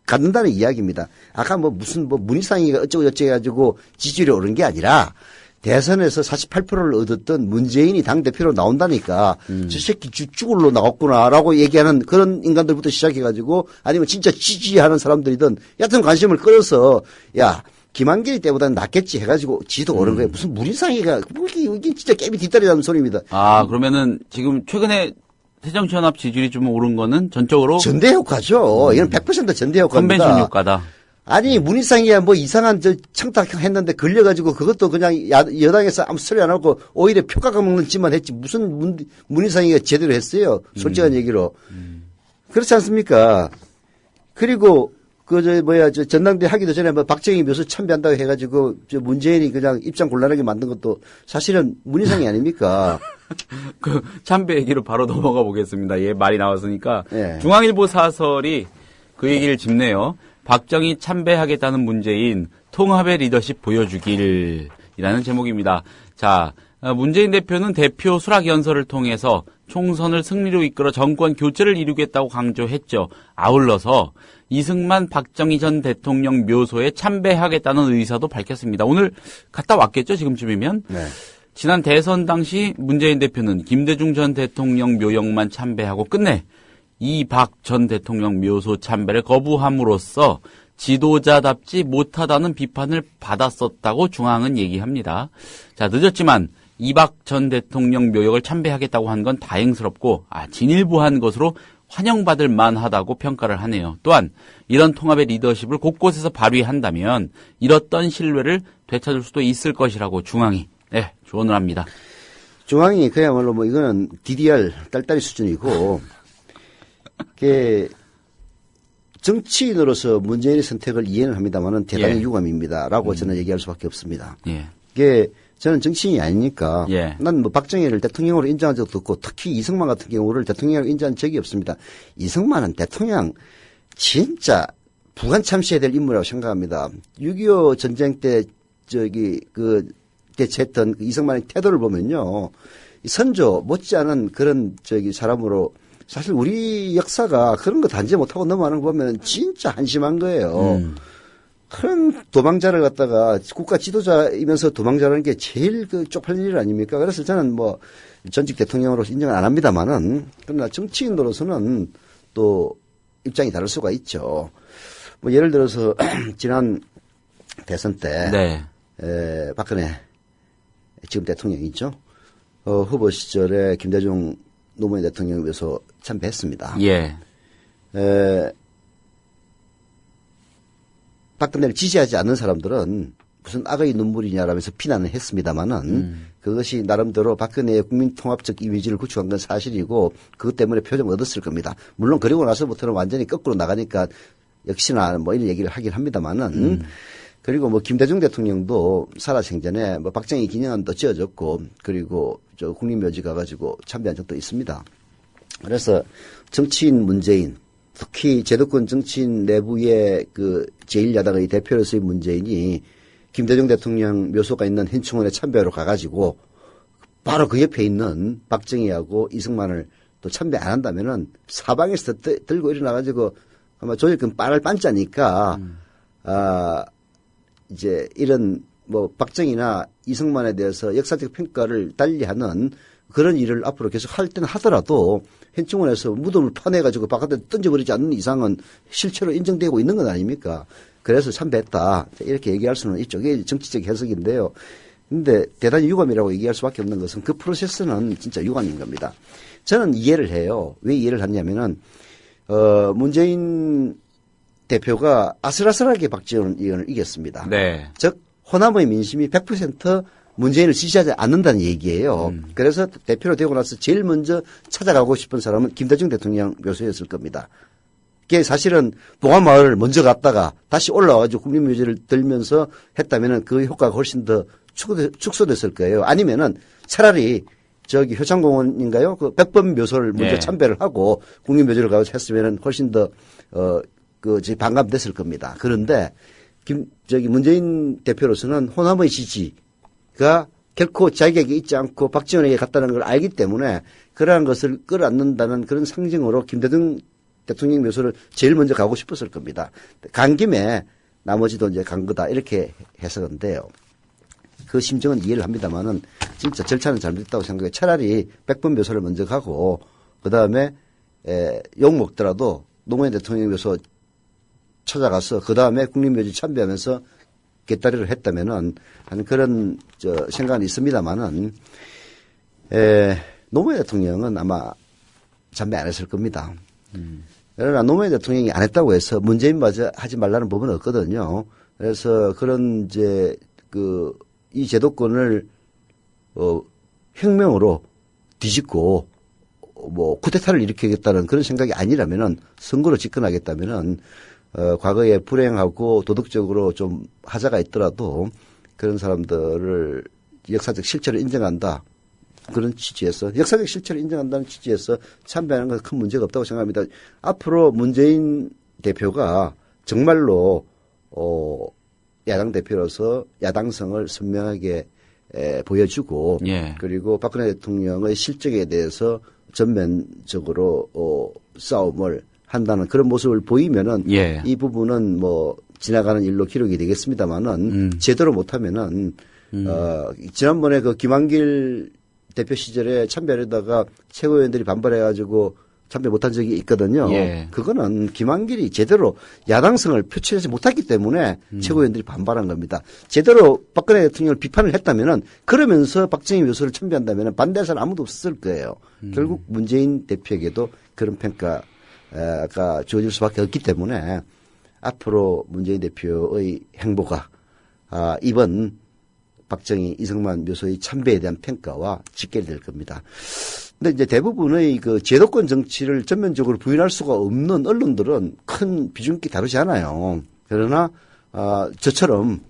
갖는다는 이야기입니다. 아까 무슨 문희상이가 어쩌고 저쩌고 해가지고 지지율이 오른 게 아니라 대선에서 48%를 얻었던 문재인이 당대표로 나온다니까 저 새끼 죽을로 나왔구나라고 얘기하는 그런 인간들부터 시작해가지고 아니면 진짜 지지하는 사람들이든 여하튼 관심을 끌어서 야 김한길이 때보다는 낫겠지 해가지고 지도 오른 거예요. 무슨 문희상이가 이게 진짜 깨비 뒷다리 나는 소리입니다. 그러면은 지금 최근에 새정치연합 지지율이 좀 오른 거는 전적으로 전대 효과죠. 이건 100% 전대 효과입니다. 컨벤션 효과다. 아니 문희상이야 뭐 이상한 청탁했는데 걸려가지고 그것도 그냥 여당에서 아무 소리 안 하고 오히려 표가가 먹는 짓만 했지 무슨 문희상이가 제대로 했어요. 솔직한 얘기로. 그렇지 않습니까? 그리고 전당대 하기도 전에 박정희 묘소 참배한다고 해가지고 문재인이 그냥 입장 곤란하게 만든 것도 사실은 문희상이 아닙니까? 그 참배 얘기로 바로 넘어가 보겠습니다. 예, 말이 나왔으니까. 네. 중앙일보 사설이 그 얘기를 짚네요. 박정희 참배하겠다는 문재인 통합의 리더십 보여주길이라는 제목입니다. 자, 문재인 대표는 대표 수락 연설을 통해서 총선을 승리로 이끌어 정권 교체를 이루겠다고 강조했죠. 아울러서 이승만 박정희 전 대통령 묘소에 참배하겠다는 의사도 밝혔습니다. 오늘 갔다 왔겠죠, 지금쯤이면? 네. 지난 대선 당시 문재인 대표는 김대중 전 대통령 묘역만 참배하고 끝내 이박 전 대통령 묘소 참배를 거부함으로써 지도자답지 못하다는 비판을 받았었다고 중앙은 얘기합니다. 자, 늦었지만 이박 전 대통령 묘역을 참배하겠다고 한 건 다행스럽고 진일보한 것으로 환영받을 만하다고 평가를 하네요. 또한 이런 통합의 리더십을 곳곳에서 발휘한다면 잃었던 신뢰를 되찾을 수도 있을 것이라고 중앙이 조언을 합니다. 중앙이 그야말로 이거는 DDR 딸딸이 수준이고 정치인으로서 문재인의 선택을 이해는 합니다만은 대단히 유감입니다라고 저는 얘기할 수밖에 없습니다. 저는 정치인이 아니니까 난 박정희를 대통령으로 인정한 적도 없고 특히 이승만 같은 경우를 대통령으로 인정한 적이 없습니다. 이승만은 대통령 진짜 부관 참시해야 될 인물이라고 생각합니다. 6.25 전쟁 때 대체했던 이승만의 태도를 보면요. 선조 못지않은 그런 사람으로 사실 우리 역사가 그런 거 단지 못하고 넘어가는 거 보면 진짜 한심한 거예요. 그런 도망자를 갖다가 국가 지도자이면서 도망자라는 게 제일 쪽팔린 일 아닙니까? 그래서 저는 전직 대통령으로서 인정은 안 합니다만은 그러나 정치인으로서는 또 입장이 다를 수가 있죠. 예를 들어서 지난 대선 때 박근혜 지금 대통령이죠. 후보 시절에 김대중 노무현 대통령에서 참배했습니다. 박근혜를 지지하지 않는 사람들은 무슨 악의 눈물이냐라면서 비난을 했습니다만은 그것이 나름대로 박근혜의 국민통합적 이미지를 구축한 건 사실이고 그것 때문에 표정을 얻었을 겁니다. 물론 그리고 나서부터는 완전히 거꾸로 나가니까 역시나 이런 얘기를 하긴 합니다만은 그리고 김대중 대통령도 살아생전에 박정희 기념관도 지어졌고 그리고 국립묘지 가가지고 참배한 적도 있습니다. 그래서 정치인 문재인 특히 제도권 정치인 내부의 제1야당의 대표로서의 문재인이 김대중 대통령 묘소가 있는 현충원에 참배하러 가가지고 바로 그 옆에 있는 박정희하고 이승만을 또 참배 안 한다면은 사방에서 들고 일어나가지고 아마 조직은 빨을 빤짜니까 이제 이런 박정희나 이승만에 대해서 역사적 평가를 달리하는 그런 일을 앞으로 계속 할 때는 하더라도 현충원에서 무덤을 파내가지고 바깥에 던져버리지 않는 이상은 실체로 인정되고 있는 건 아닙니까? 그래서 참배했다. 이렇게 얘기할 수는 있죠. 이게 정치적 해석인데요. 근데 대단히 유감이라고 얘기할 수밖에 없는 것은 그 프로세스는 진짜 유감인 겁니다. 저는 이해를 해요. 왜 이해를 하냐면은, 문재인 대표가 아슬아슬하게 박지원 의원을 이겼습니다. 네. 즉, 호남의 민심이 100% 문재인을 지지하지 않는다는 얘기예요. 그래서 대표로 되고 나서 제일 먼저 찾아가고 싶은 사람은 김대중 대통령 묘소였을 겁니다. 그게 사실은 봉화마을을 먼저 갔다가 다시 올라와가지고 국립묘지를 들면서 했다면은 그 효과가 훨씬 더 축소됐을 거예요. 아니면은 차라리 저기 효창공원인가요? 그 백범 묘소를 먼저 참배를 하고 국립묘지를 가서 했으면은 훨씬 더, 반감됐을 겁니다. 그런데 문재인 대표로서는 호남의 지지가 결코 자격이 있지 않고 박지원에게 갔다는 걸 알기 때문에 그러한 것을 끌어안는다는 그런 상징으로 김대중 대통령 묘소를 제일 먼저 가고 싶었을 겁니다. 간 김에 나머지도 이제 간 거다 이렇게 해석인데요. 그 심정은 이해를 합니다만은 진짜 절차는 잘못됐다고 생각해요. 차라리 백범 묘소를 먼저 가고 그 다음에 욕 먹더라도 노무현 대통령 묘소 찾아가서 그 다음에 국립묘지 참배하면서 곁다리를 했다면은 하는 그런 생각은 있습니다만은 노무현 대통령은 아마 참배 안 했을 겁니다. 그러나 노무현 대통령이 안 했다고 해서 문재인마저 하지 말라는 법은 없거든요. 그래서 그런 이 제도권을 혁명으로 뒤집고 쿠데타를 일으키겠다는 그런 생각이 아니라면은 선거로 집권하겠다면은 과거에 불행하고 도덕적으로 좀 하자가 있더라도 그런 사람들을 역사적 실체를 인정한다. 그런 취지에서 역사적 실체를 인정한다는 취지에서 참배하는 것은 큰 문제가 없다고 생각합니다. 앞으로 문재인 대표가 정말로 야당 대표로서 야당성을 선명하게 보여주고 그리고 박근혜 대통령의 실적에 대해서 전면적으로 싸움을 한다는 그런 모습을 보이면은 이 부분은 지나가는 일로 기록이 되겠습니다만은 제대로 못하면은 지난번에 그 김한길 대표 시절에 참배하려다가 최고위원들이 반발해가지고 참배 못한 적이 있거든요. 그거는 김한길이 제대로 야당성을 표출하지 못했기 때문에 최고위원들이 반발한 겁니다. 제대로 박근혜 대통령을 비판을 했다면은 그러면서 박정희 묘소를 참배한다면은 반대할 사람 아무도 없을 거예요. 결국 문재인 대표에게도 그런 평가가 주어질 수밖에 없기 때문에 앞으로 문재인 대표의 행보가 이번 박정희 이승만 묘소의 참배에 대한 평가와 직결될 겁니다. 근데 이제 대부분의 그 제도권 정치를 전면적으로 부인할 수가 없는 언론들은 큰 비중 있게 다루지 않아요. 그러나 저처럼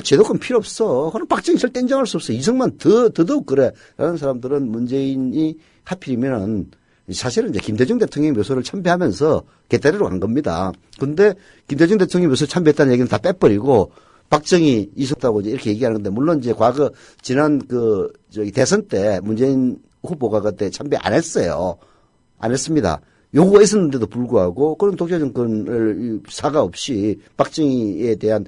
제도권 필요 없어. 그럼 박정희 절대 인정할 수 없어. 이승만 더더욱 그래. 라는 사람들은 문재인이 하필이면은 사실은 이제 김대중 대통령 묘소를 참배하면서 곁다리로 간 겁니다. 근데 김대중 대통령 묘소 참배했다는 얘기는 다 빼버리고 박정희 있었다고 이렇게 얘기하는 건데, 물론 이제 과거 지난 대선 때 문재인 후보가 그때 참배 안 했어요. 안 했습니다. 요구가 있었는데도 불구하고 그런 독재 정권을 사과 없이 박정희에 대한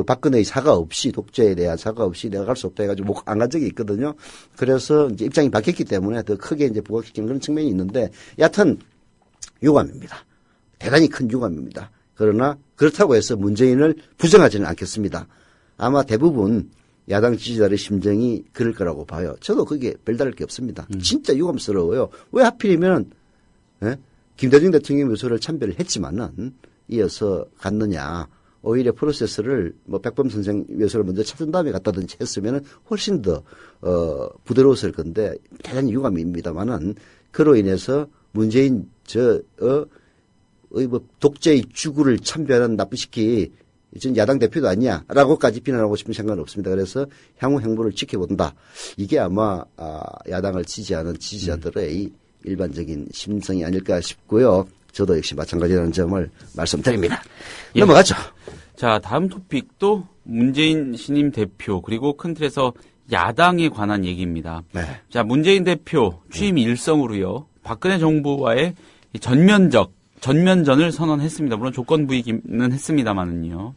박근혜의 사과 없이 독재에 대한 사과 없이 내가 갈 수 없다 해가지고 안 간 적이 있거든요. 그래서 이제 입장이 바뀌었기 때문에 더 크게 이제 부각시키는 그런 측면이 있는데, 여하튼 유감입니다. 대단히 큰 유감입니다. 그러나 그렇다고 해서 문재인을 부정하지는 않겠습니다. 아마 대부분 야당 지지자의 심정이 그럴 거라고 봐요. 저도 그게 별다를 게 없습니다. 진짜 유감스러워요. 왜 하필이면 김대중 대통령 묘소를 참배를 했지만은 이어서 갔느냐. 오히려 프로세스를 백범 선생 묘소를 먼저 찾은 다음에 갔다든지 했으면은 훨씬 더 부드러웠을 건데 대단히 유감입니다만은 그로 인해서 문재인 독재의 주구를 참배하는 나쁜 새끼, 전 야당 대표도 아니야라고까지 비난하고 싶은 생각은 없습니다. 그래서 향후 행보를 지켜본다. 이게 아마 야당을 지지하는 지지자들의 일반적인 심성이 아닐까 싶고요. 저도 역시 마찬가지라는 점을 말씀드립니다. 넘어가죠. 자, 다음 토픽도 문재인 신임 대표 그리고 큰 틀에서 야당에 관한 얘기입니다. 자, 문재인 대표 취임 일성으로요, 박근혜 정부와의 전면전을 선언했습니다. 물론 조건 부이기는 했습니다만은요.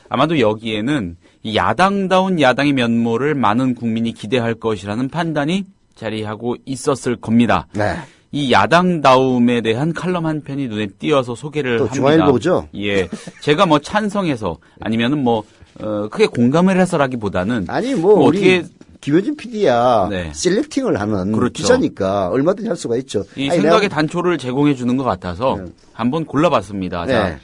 아마도 여기에는 이 야당다운 야당의 면모를 많은 국민이 기대할 것이라는 판단이 자리하고 있었을 겁니다. 네. 이 야당다움에 대한 칼럼 한 편이 눈에 띄어서 소개를 또 합니다. 중앙일보죠? 예. 제가 뭐 찬성해서 아니면은 뭐 크게 공감을 해서라기보다는 아니 뭐 우리 어떻게 김효진 PD야 네. 셀렉팅을 하는 그렇죠. 기자니까 얼마든지 할 수가 있죠. 이 아니, 생각의 내가- 단초를 제공해 주는 것 같아서 네. 한번 골라봤습니다. 네. 자,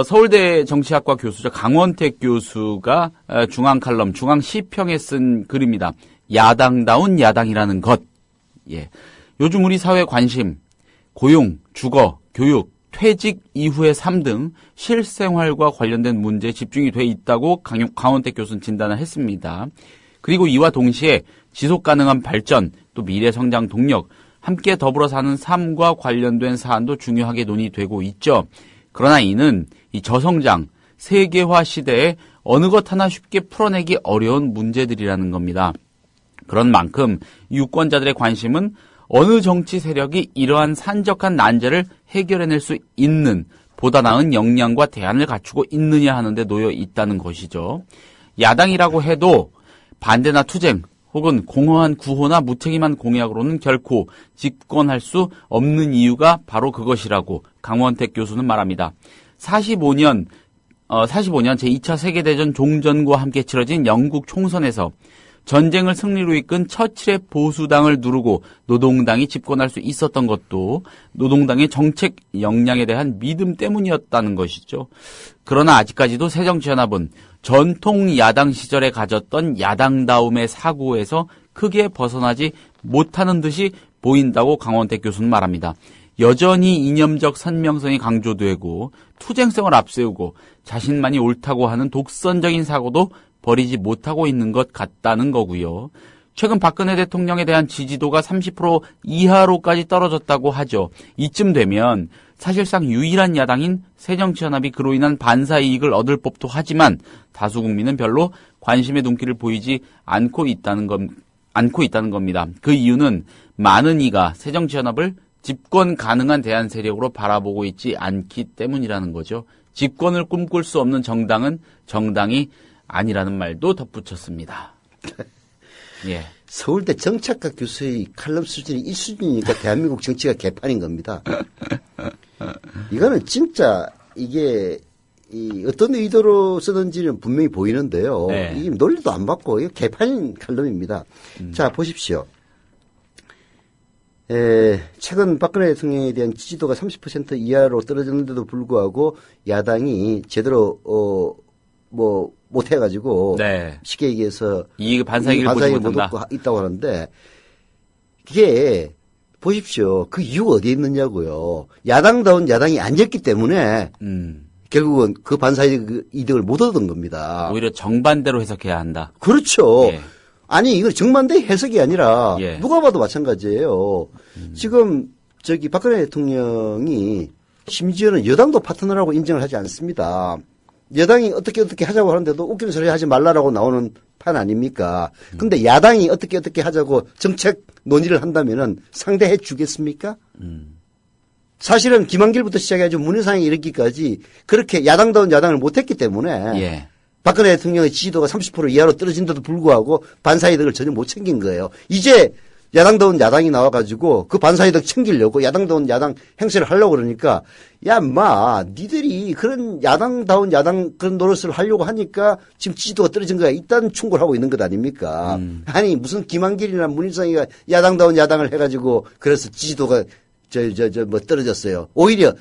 서울대 정치학과 교수죠. 강원택 교수가 중앙 칼럼, 중앙 시평에 쓴 글입니다. 야당다운 야당이라는 것. 예. 요즘 우리 사회 관심, 고용, 주거, 교육, 퇴직 이후의 삶 등 실생활과 관련된 문제에 집중이 돼 있다고 강원택 교수는 진단을 했습니다. 그리고 이와 동시에 지속 가능한 발전, 또 미래 성장 동력, 함께 더불어 사는 삶과 관련된 사안도 중요하게 논의되고 있죠. 그러나 이는 이 저성장, 세계화 시대에 어느 것 하나 쉽게 풀어내기 어려운 문제들이라는 겁니다. 그런 만큼 유권자들의 관심은 어느 정치 세력이 이러한 산적한 난제를 해결해낼 수 있는 보다 나은 역량과 대안을 갖추고 있느냐 하는 데 놓여 있다는 것이죠. 야당이라고 해도 반대나 투쟁 혹은 공허한 구호나 무책임한 공약으로는 결코 집권할 수 없는 이유가 바로 그것이라고 강원택 교수는 말합니다. 45년 제2차 세계대전 종전과 함께 치러진 영국 총선에서 전쟁을 승리로 이끈 처칠의 보수당을 누르고 노동당이 집권할 수 있었던 것도 노동당의 정책 역량에 대한 믿음 때문이었다는 것이죠. 그러나 아직까지도 새정치연합은 전통 야당 시절에 가졌던 야당다움의 사고에서 크게 벗어나지 못하는 듯이 보인다고 강원택 교수는 말합니다. 여전히 이념적 선명성이 강조되고 투쟁성을 앞세우고 자신만이 옳다고 하는 독선적인 사고도 버리지 못하고 있는 것 같다는 거고요. 최근 박근혜 대통령에 대한 지지도가 30% 이하로까지 떨어졌다고 하죠. 이쯤 되면 사실상 유일한 야당인 새정치연합이 그로 인한 반사 이익을 얻을 법도 하지만 다수 국민은 별로 관심의 눈길을 보이지 않고 있다는 겁니다. 그 이유는 많은 이가 새정치연합을 집권 가능한 대안 세력으로 바라보고 있지 않기 때문이라는 거죠. 집권을 꿈꿀 수 없는 정당은 정당이 아니라는 말도 덧붙였습니다. 예. 서울대 정치학과 교수의 칼럼 수준이 이 수준이니까 대한민국 정치가 개판인 겁니다. 이거는 진짜 이게 어떤 의도로 쓰는지는 분명히 보이는데요. 네. 이게 논리도 안 받고 이거 개판인 칼럼입니다. 자, 보십시오. 최근 박근혜 대통령에 대한 지지도가 30% 이하로 떨어졌는데도 불구하고 야당이 제대로 못 해가지고 네. 쉽게 얘기해서 반사이익을 보지 못 못한다. 얻고 있다고 하는데 이게 보십시오. 그 이유가 어디에 있느냐고요. 야당다운 야당이 아니었기 때문에 결국은 그 반사이득을 못 얻은 겁니다. 오히려 정반대로 해석해야 한다. 그렇죠. 예. 아니 이건 정반대 해석이 아니라 예. 누가 봐도 마찬가지예요. 지금 박근혜 대통령이 심지어는 여당도 파트너라고 인정을 하지 않습니다. 여당이 어떻게 하자고 하는데도 웃기는 소리 하지 말라라고 나오는 판 아닙니까? 근데 야당이 어떻게 하자고 정책 논의를 한다면은 상대해 주겠습니까? 사실은 김한길부터 시작해가지고 문희상에 이르기까지 그렇게 야당다운 야당을 못했기 때문에 예. 박근혜 대통령의 지지도가 30% 이하로 떨어진데도 불구하고 반사이득을 전혀 못 챙긴 거예요. 이제 야당다운 야당이 나와가지고 그 반사이득 챙기려고 야당다운 야당 행세를 하려고 그러니까 야, 인마, 니들이 그런 야당다운 야당 그런 노릇을 하려고 하니까 지금 지지도가 떨어진 거야. 이딴 충고를 하고 있는 것 아닙니까? 아니, 무슨 김한길이나 문희상이가 야당다운 야당을 해가지고 그래서 지지도가 떨어졌어요. 오히려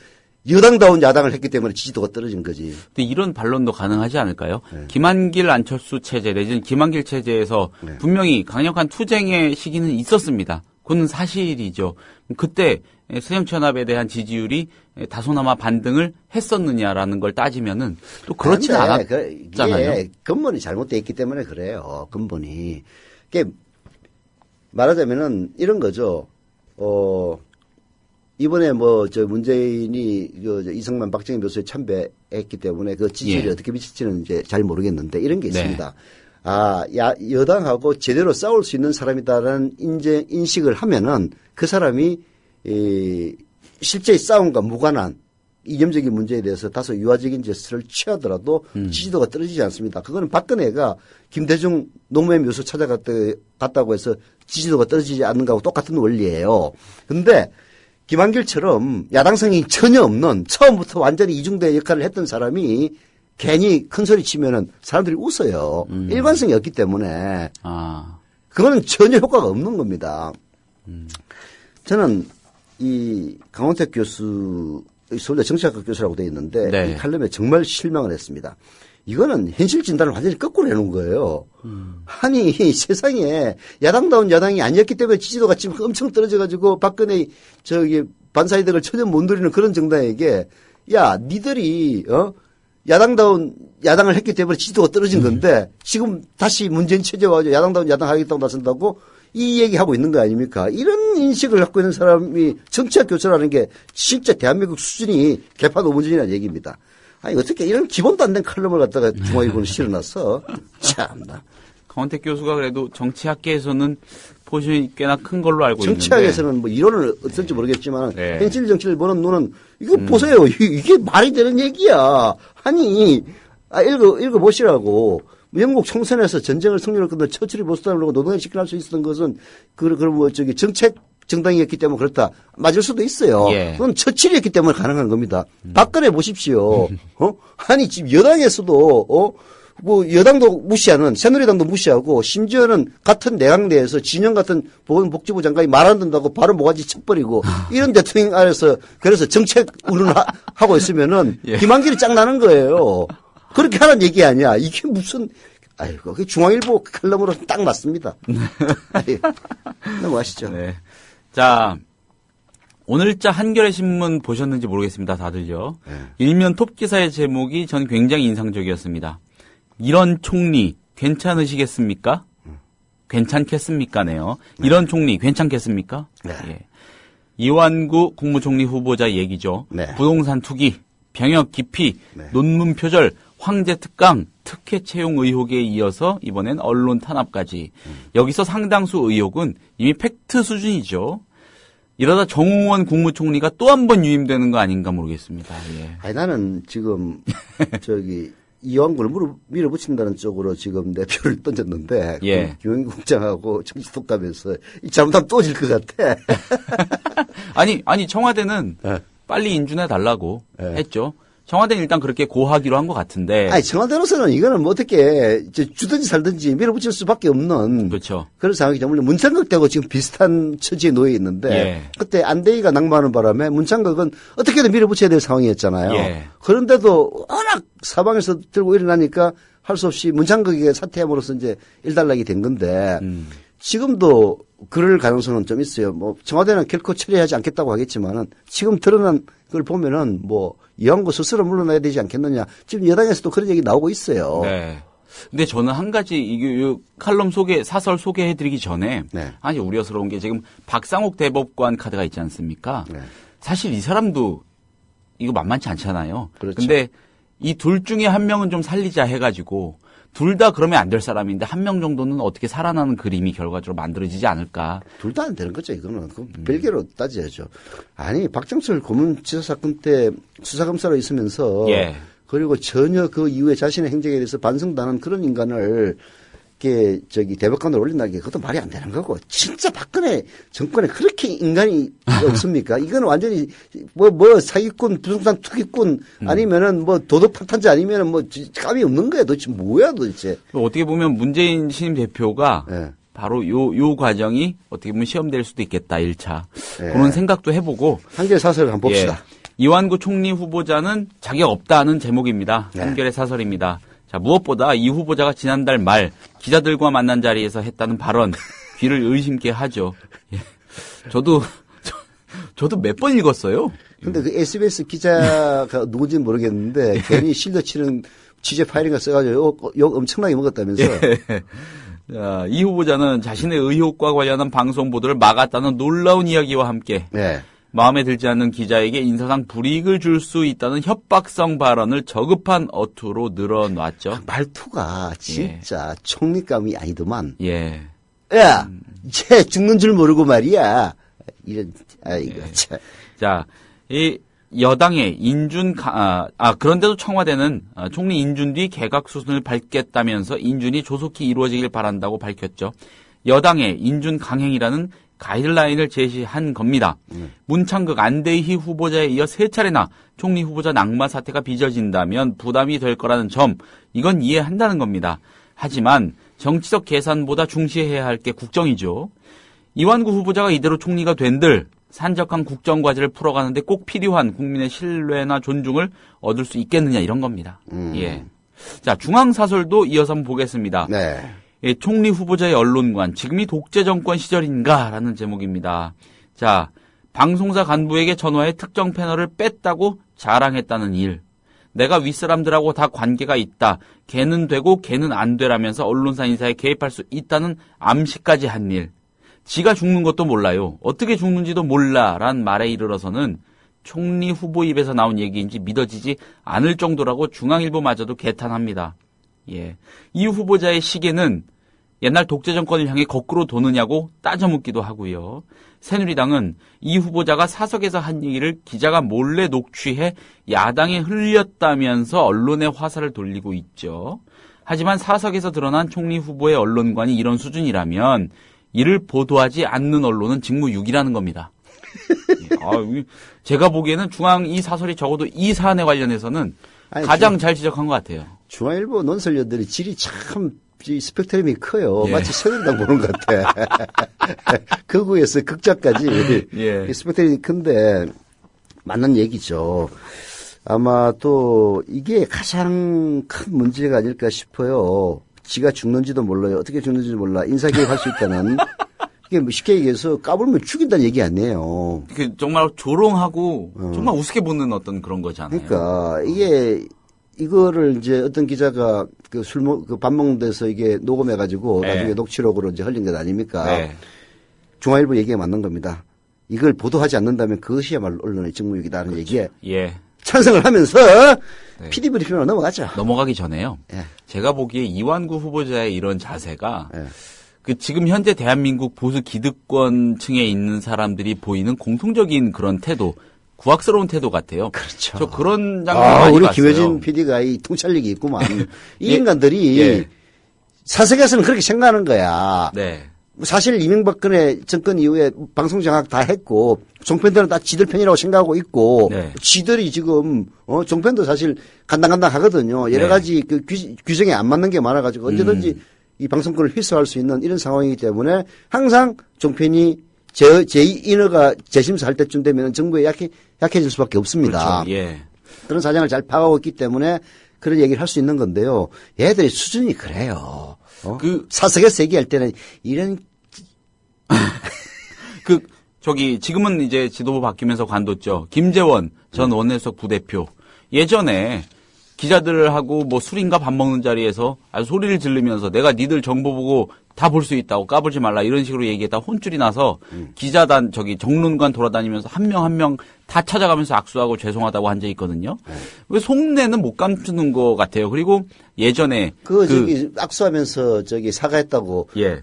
여당다운 야당을 했기 때문에 지지도가 떨어진 거지. 근데 이런 반론도 가능하지 않을까요? 네. 김한길 안철수 체제 내지는 김한길 체제에서 네. 분명히 강력한 투쟁의 시기는 있었습니다. 그건 사실이죠. 그때 새정치연합에 대한 지지율이 다소나마 반등을 했었느냐라는 걸 따지면은 또 그렇지는 않았잖아요. 이게 근본이 잘못되어 있기 때문에 그래요. 근본이. 이게 말하자면은 이런 거죠. 이번에 문재인이 이승만 박정희 묘소에 참배했기 때문에 그 지지율이 예. 어떻게 미칠지는 이제 잘 모르겠는데 이런 게 네. 있습니다. 여당하고 제대로 싸울 수 있는 사람이다라는 인식을 하면은 그 사람이 실제의 싸움과 무관한 이념적인 문제에 대해서 다소 유화적인 제스처를 취하더라도 지지도가 떨어지지 않습니다. 그거는 박근혜가 김대중 노무현 묘소 찾아갔다고 해서 지지도가 떨어지지 않는 거하고 똑같은 원리예요. 근데 김한길처럼 야당성이 전혀 없는 처음부터 완전히 이중대 역할을 했던 사람이 괜히 큰 소리 치면은 사람들이 웃어요. 일관성이 없기 때문에. 그거는 전혀 효과가 없는 겁니다. 저는 이 강원택 교수, 서울대 정치학과 교수라고 되어 있는데 네. 이 칼럼에 정말 실망을 했습니다. 이거는 현실 진단을 완전히 거꾸로 해놓은 거예요. 아니 세상에 야당다운 야당이 아니었기 때문에 지지도가 지금 엄청 떨어져가지고 박근혜 반사이득을 전혀 못 누리는 그런 정당에게 야 니들이 야당다운 야당을 했기 때문에 지지도가 떨어진 건데 지금 다시 문재인 체제 와가지고 야당다운 야당 하겠다고 나선다고 이 얘기하고 있는 거 아닙니까? 이런 인식을 갖고 있는 사람이 정치학 교수라는 게 진짜 대한민국 수준이 개판 5분전이라는 얘기입니다. 아니 어떻게 이런 기본도 안 된 칼럼을 갖다가 중앙일보는 실어놨어. 참나. 강원택 교수가 그래도 정치학계에서는 포지션이 꽤나 큰 걸로 알고 있는데. 정치학에서는 뭐 이론은 어떨지 모르겠지만 네. 현실 정치를 보는 눈은 이거 보세요. 이게 말이 되는 얘기야. 아니 읽어보시라고. 영국 총선에서 전쟁을 승리를 끝내 처칠이 보수당을 놓고 노동에 집권할 수 있었던 것은 정책 정당이었기 때문에 그렇다. 맞을 수도 있어요. 예. 그건 처칠이었기 때문에 가능한 겁니다. 박근혜 보십시오. 아니 지금 여당에서도 여당도 무시하는 새누리당도 무시하고 심지어는 같은 내각 내에서 진영 같은 보건복지부 장관이 말 안 듣는다고 바로 모가지 쳐버리고 이런 대통령 안에서 그래서 정책 운운하고 있으면은 예. 김한길이 짱 나는 거예요. 그렇게 하라는 얘기 아니야. 이게 무슨 아이고 그 중앙일보 칼럼으로 딱 맞습니다. 넘어가시죠. 네. 자, 오늘자 한겨레 신문 보셨는지 모르겠습니다. 다들요. 네. 일면 톱 기사의 제목이 전 굉장히 인상적이었습니다. 이런 총리 괜찮으시겠습니까? 괜찮겠습니까네요. 이런 총리 괜찮겠습니까? 네. 예. 이완구 국무총리 후보자 얘기죠. 네. 부동산 투기, 병역 기피, 네. 논문 표절, 황제 특강, 특혜 채용 의혹에 이어서 이번엔 언론 탄압까지. 여기서 상당수 의혹은 이미 팩트 수준이죠. 이러다 정홍원 국무총리가 또 한 번 유임되는 거 아닌가 모르겠습니다. 예. 아니 나는 지금 이완구를 밀어붙인다는 쪽으로 지금 내 표를 던졌는데 예. 김영기 국장하고 정치톡 가면서 잘못하면 또 질 것 같아. 아니 청와대는 네. 빨리 인준해 달라고 네. 했죠. 청와대는 일단 그렇게 고하기로 한 것 같은데. 아니 청와대로서는 이거는 뭐 어떻게 주든지 살든지 밀어붙일 수밖에 없는 그렇죠. 그런 상황이기 때문에 문창극 때하고 지금 비슷한 처지에 놓여 있는데 예. 그때 안대희가 낙마하는 바람에 문창극은 어떻게든 밀어붙여야 될 상황이었잖아요. 예. 그런데도 워낙 사방에서 들고 일어나니까 할 수 없이 문창극에게 사퇴함으로써 이제 일단락이 된 건데 지금도 그럴 가능성은 좀 있어요. 뭐 청와대는 결코 처리하지 않겠다고 하겠지만은 지금 드러난 걸 보면은 뭐 이완구 스스로 물러나야 되지 않겠느냐. 지금 여당에서도 그런 얘기 나오고 있어요. 네. 근데 저는 한 가지 이 칼럼 사설 소개해드리기 전에 네. 아주 우려스러운 게 지금 박상옥 대법관 카드가 있지 않습니까? 네. 사실 이 사람도 이거 만만치 않잖아요. 그렇죠. 근데 이 둘 중에 한 명은 좀 살리자 해가지고 둘 다 그러면 안 될 사람인데 한 명 정도는 어떻게 살아나는 그림이 결과적으로 만들어지지 않을까. 둘 다 안 되는 거죠, 이거는. 별개로 따져야죠. 아니, 박정철 고문치사 사건 때 수사검사로 있으면서. 예. 그리고 전혀 그 이후에 자신의 행적에 대해서 반성도 안 한 그런 인간을 이렇게 대법관으로 올린다는 게 그것도 말이 안 되는 거고. 진짜 박근혜 정권에 그렇게 인간이 없습니까? 이거는 완전히 사기꾼, 부동산 투기꾼 아니면은 도덕 파탄자 아니면은 감이 없는 거야. 도대체 뭐야 도대체. 어떻게 보면 문재인 신임 대표가 네. 바로 요 과정이 어떻게 보면 시험될 수도 있겠다, 1차. 네. 그런 생각도 해보고. 한겨레 사설을 한번 봅시다. 예. 이완구 총리 후보자는 자격 없다는 제목입니다. 네. 한겨레 사설입니다. 자, 무엇보다 이 후보자가 지난달 말 기자들과 만난 자리에서 했다는 발언, 귀를 의심케 하죠. 예. 저도 몇 번 읽었어요. 근데 그 SBS 기자가 누군지는 모르겠는데 괜히 실드 치는 취재 파일인가 써가지고 욕 엄청나게 먹었다면서. 자, 이 후보자는 자신의 의혹과 관련한 방송 보도를 막았다는 놀라운 이야기와 함께 네. 마음에 들지 않는 기자에게 인사상 불이익을 줄 수 있다는 협박성 발언을 저급한 어투로 늘어놨죠. 말투가 진짜 총리감이 아니더만. 예. 야, 쟤 죽는 줄 모르고 말이야. 이런, 아이고, 참. 자, 이 여당의 그런데도 청와대는 총리 인준 뒤 개각 수순을 밟겠다면서 인준이 조속히 이루어지길 바란다고 밝혔죠. 여당의 인준 강행이라는 가이드라인을 제시한 겁니다. 문창극 안대희 후보자에 이어 3차례나 총리 후보자 낙마 사태가 빚어진다면 부담이 될 거라는 점, 이건 이해한다는 겁니다. 하지만 정치적 계산보다 중시해야 할 게 국정이죠. 이완구 후보자가 이대로 총리가 된들 산적한 국정과제를 풀어가는데 꼭 필요한 국민의 신뢰나 존중을 얻을 수 있겠느냐 이런 겁니다. 예. 자, 중앙사설도 이어서 한번 보겠습니다. 네. 예, 총리 후보자의 언론관, 지금이 독재 정권 시절인가라는 제목입니다. 자, 방송사 간부에게 전화해 특정 패널을 뺐다고 자랑했다는 일. 내가 윗사람들하고 다 관계가 있다. 걔는 되고 걔는 안 되라면서 언론사 인사에 개입할 수 있다는 암시까지 한 일. 지가 죽는 것도 몰라요. 어떻게 죽는지도 몰라란 말에 이르러서는 총리 후보 입에서 나온 얘기인지 믿어지지 않을 정도라고 중앙일보마저도 개탄합니다. 예, 이 후보자의 시계는 옛날 독재 정권을 향해 거꾸로 도느냐고 따져 묻기도 하고요. 새누리당은 이 후보자가 사석에서 한 얘기를 기자가 몰래 녹취해 야당에 흘렸다면서 언론의 화살을 돌리고 있죠. 하지만 사석에서 드러난 총리 후보의 언론관이 이런 수준이라면 이를 보도하지 않는 언론은 직무유기라는 겁니다. 제가 보기에는 중앙 이 사설이 적어도 이 사안에 관련해서는 가장 잘 지적한 것 같아요. 중앙일보 논설위원들이 질이 참 스펙트럼이 커요. 예. 마치 새누리당 보는 것 같아. 극우에서 극자까지 예. 스펙트럼이 큰데 맞는 얘기죠. 아마 또 이게 가장 큰 문제가 아닐까 싶어요. 지가 죽는지도 몰라요. 어떻게 죽는지도 몰라. 인사개입할 수 있다는. 이게 뭐 쉽게 얘기해서 까불면 죽인다는 얘기 아니에요. 정말 조롱하고 정말 우습게 보는 어떤 그런 거잖아요. 그러니까 이거를 이제 어떤 기자가 밥 먹는 데서 이게 녹음해가지고 네. 나중에 녹취록으로 이제 흘린 것 아닙니까? 네. 중앙일보 얘기가 맞는 겁니다. 이걸 보도하지 않는다면 그것이야말로 언론의 직무유기다는 그렇죠. 얘기에 예. 찬성을 하면서 네. PD 브리핑으로 넘어가죠. 넘어가기 전에요. 예. 제가 보기에 이완구 후보자의 이런 자세가 예. 지금 현재 대한민국 보수 기득권층에 있는 사람들이 보이는 공통적인 그런 태도, 구악스러운 태도 같아요. 그렇죠. 저 그런 장면 많이 우리 봤어요. 김효진 PD가 이 통찰력이 있구만. 이 인간들이 예. 사석에서는 그렇게 생각하는 거야. 네. 사실 이명박근혜 정권 이후에 방송 장악 다 했고 종편들은 다 지들 편이라고 생각하고 있고 네. 지들이 지금 종편도 사실 간당간당하거든요. 여러 가지 그 규정에 안 맞는 게 많아가지고 언제든지 이 방송권을 휘소할 수 있는 이런 상황이기 때문에 항상 종편이 제2인허가 재심사할 때쯤 되면 정부에 약해질 수밖에 없습니다. 그렇죠. 예. 그런 사정을 잘 파악하고 있기 때문에 그런 얘기를 할 수 있는 건데요. 얘들의 수준이 그래요. 사석에서 얘기할 때는 이런 지금은 이제 지도부 바뀌면서 관뒀죠. 김재원 전 원내수석 부대표. 예전에 기자들하고 뭐 술인가 밥 먹는 자리에서 아주 소리를 지르면서 내가 니들 정보 보고 다 볼 수 있다고 까불지 말라 이런 식으로 얘기했다 혼쭐이 나서 기자단 정론관 돌아다니면서 한 명 한 명 다 찾아가면서 악수하고 죄송하다고 한 적이 있거든요. 왜 속내는 못 감추는 것 같아요. 그리고 예전에 악수하면서 사과했다고 예.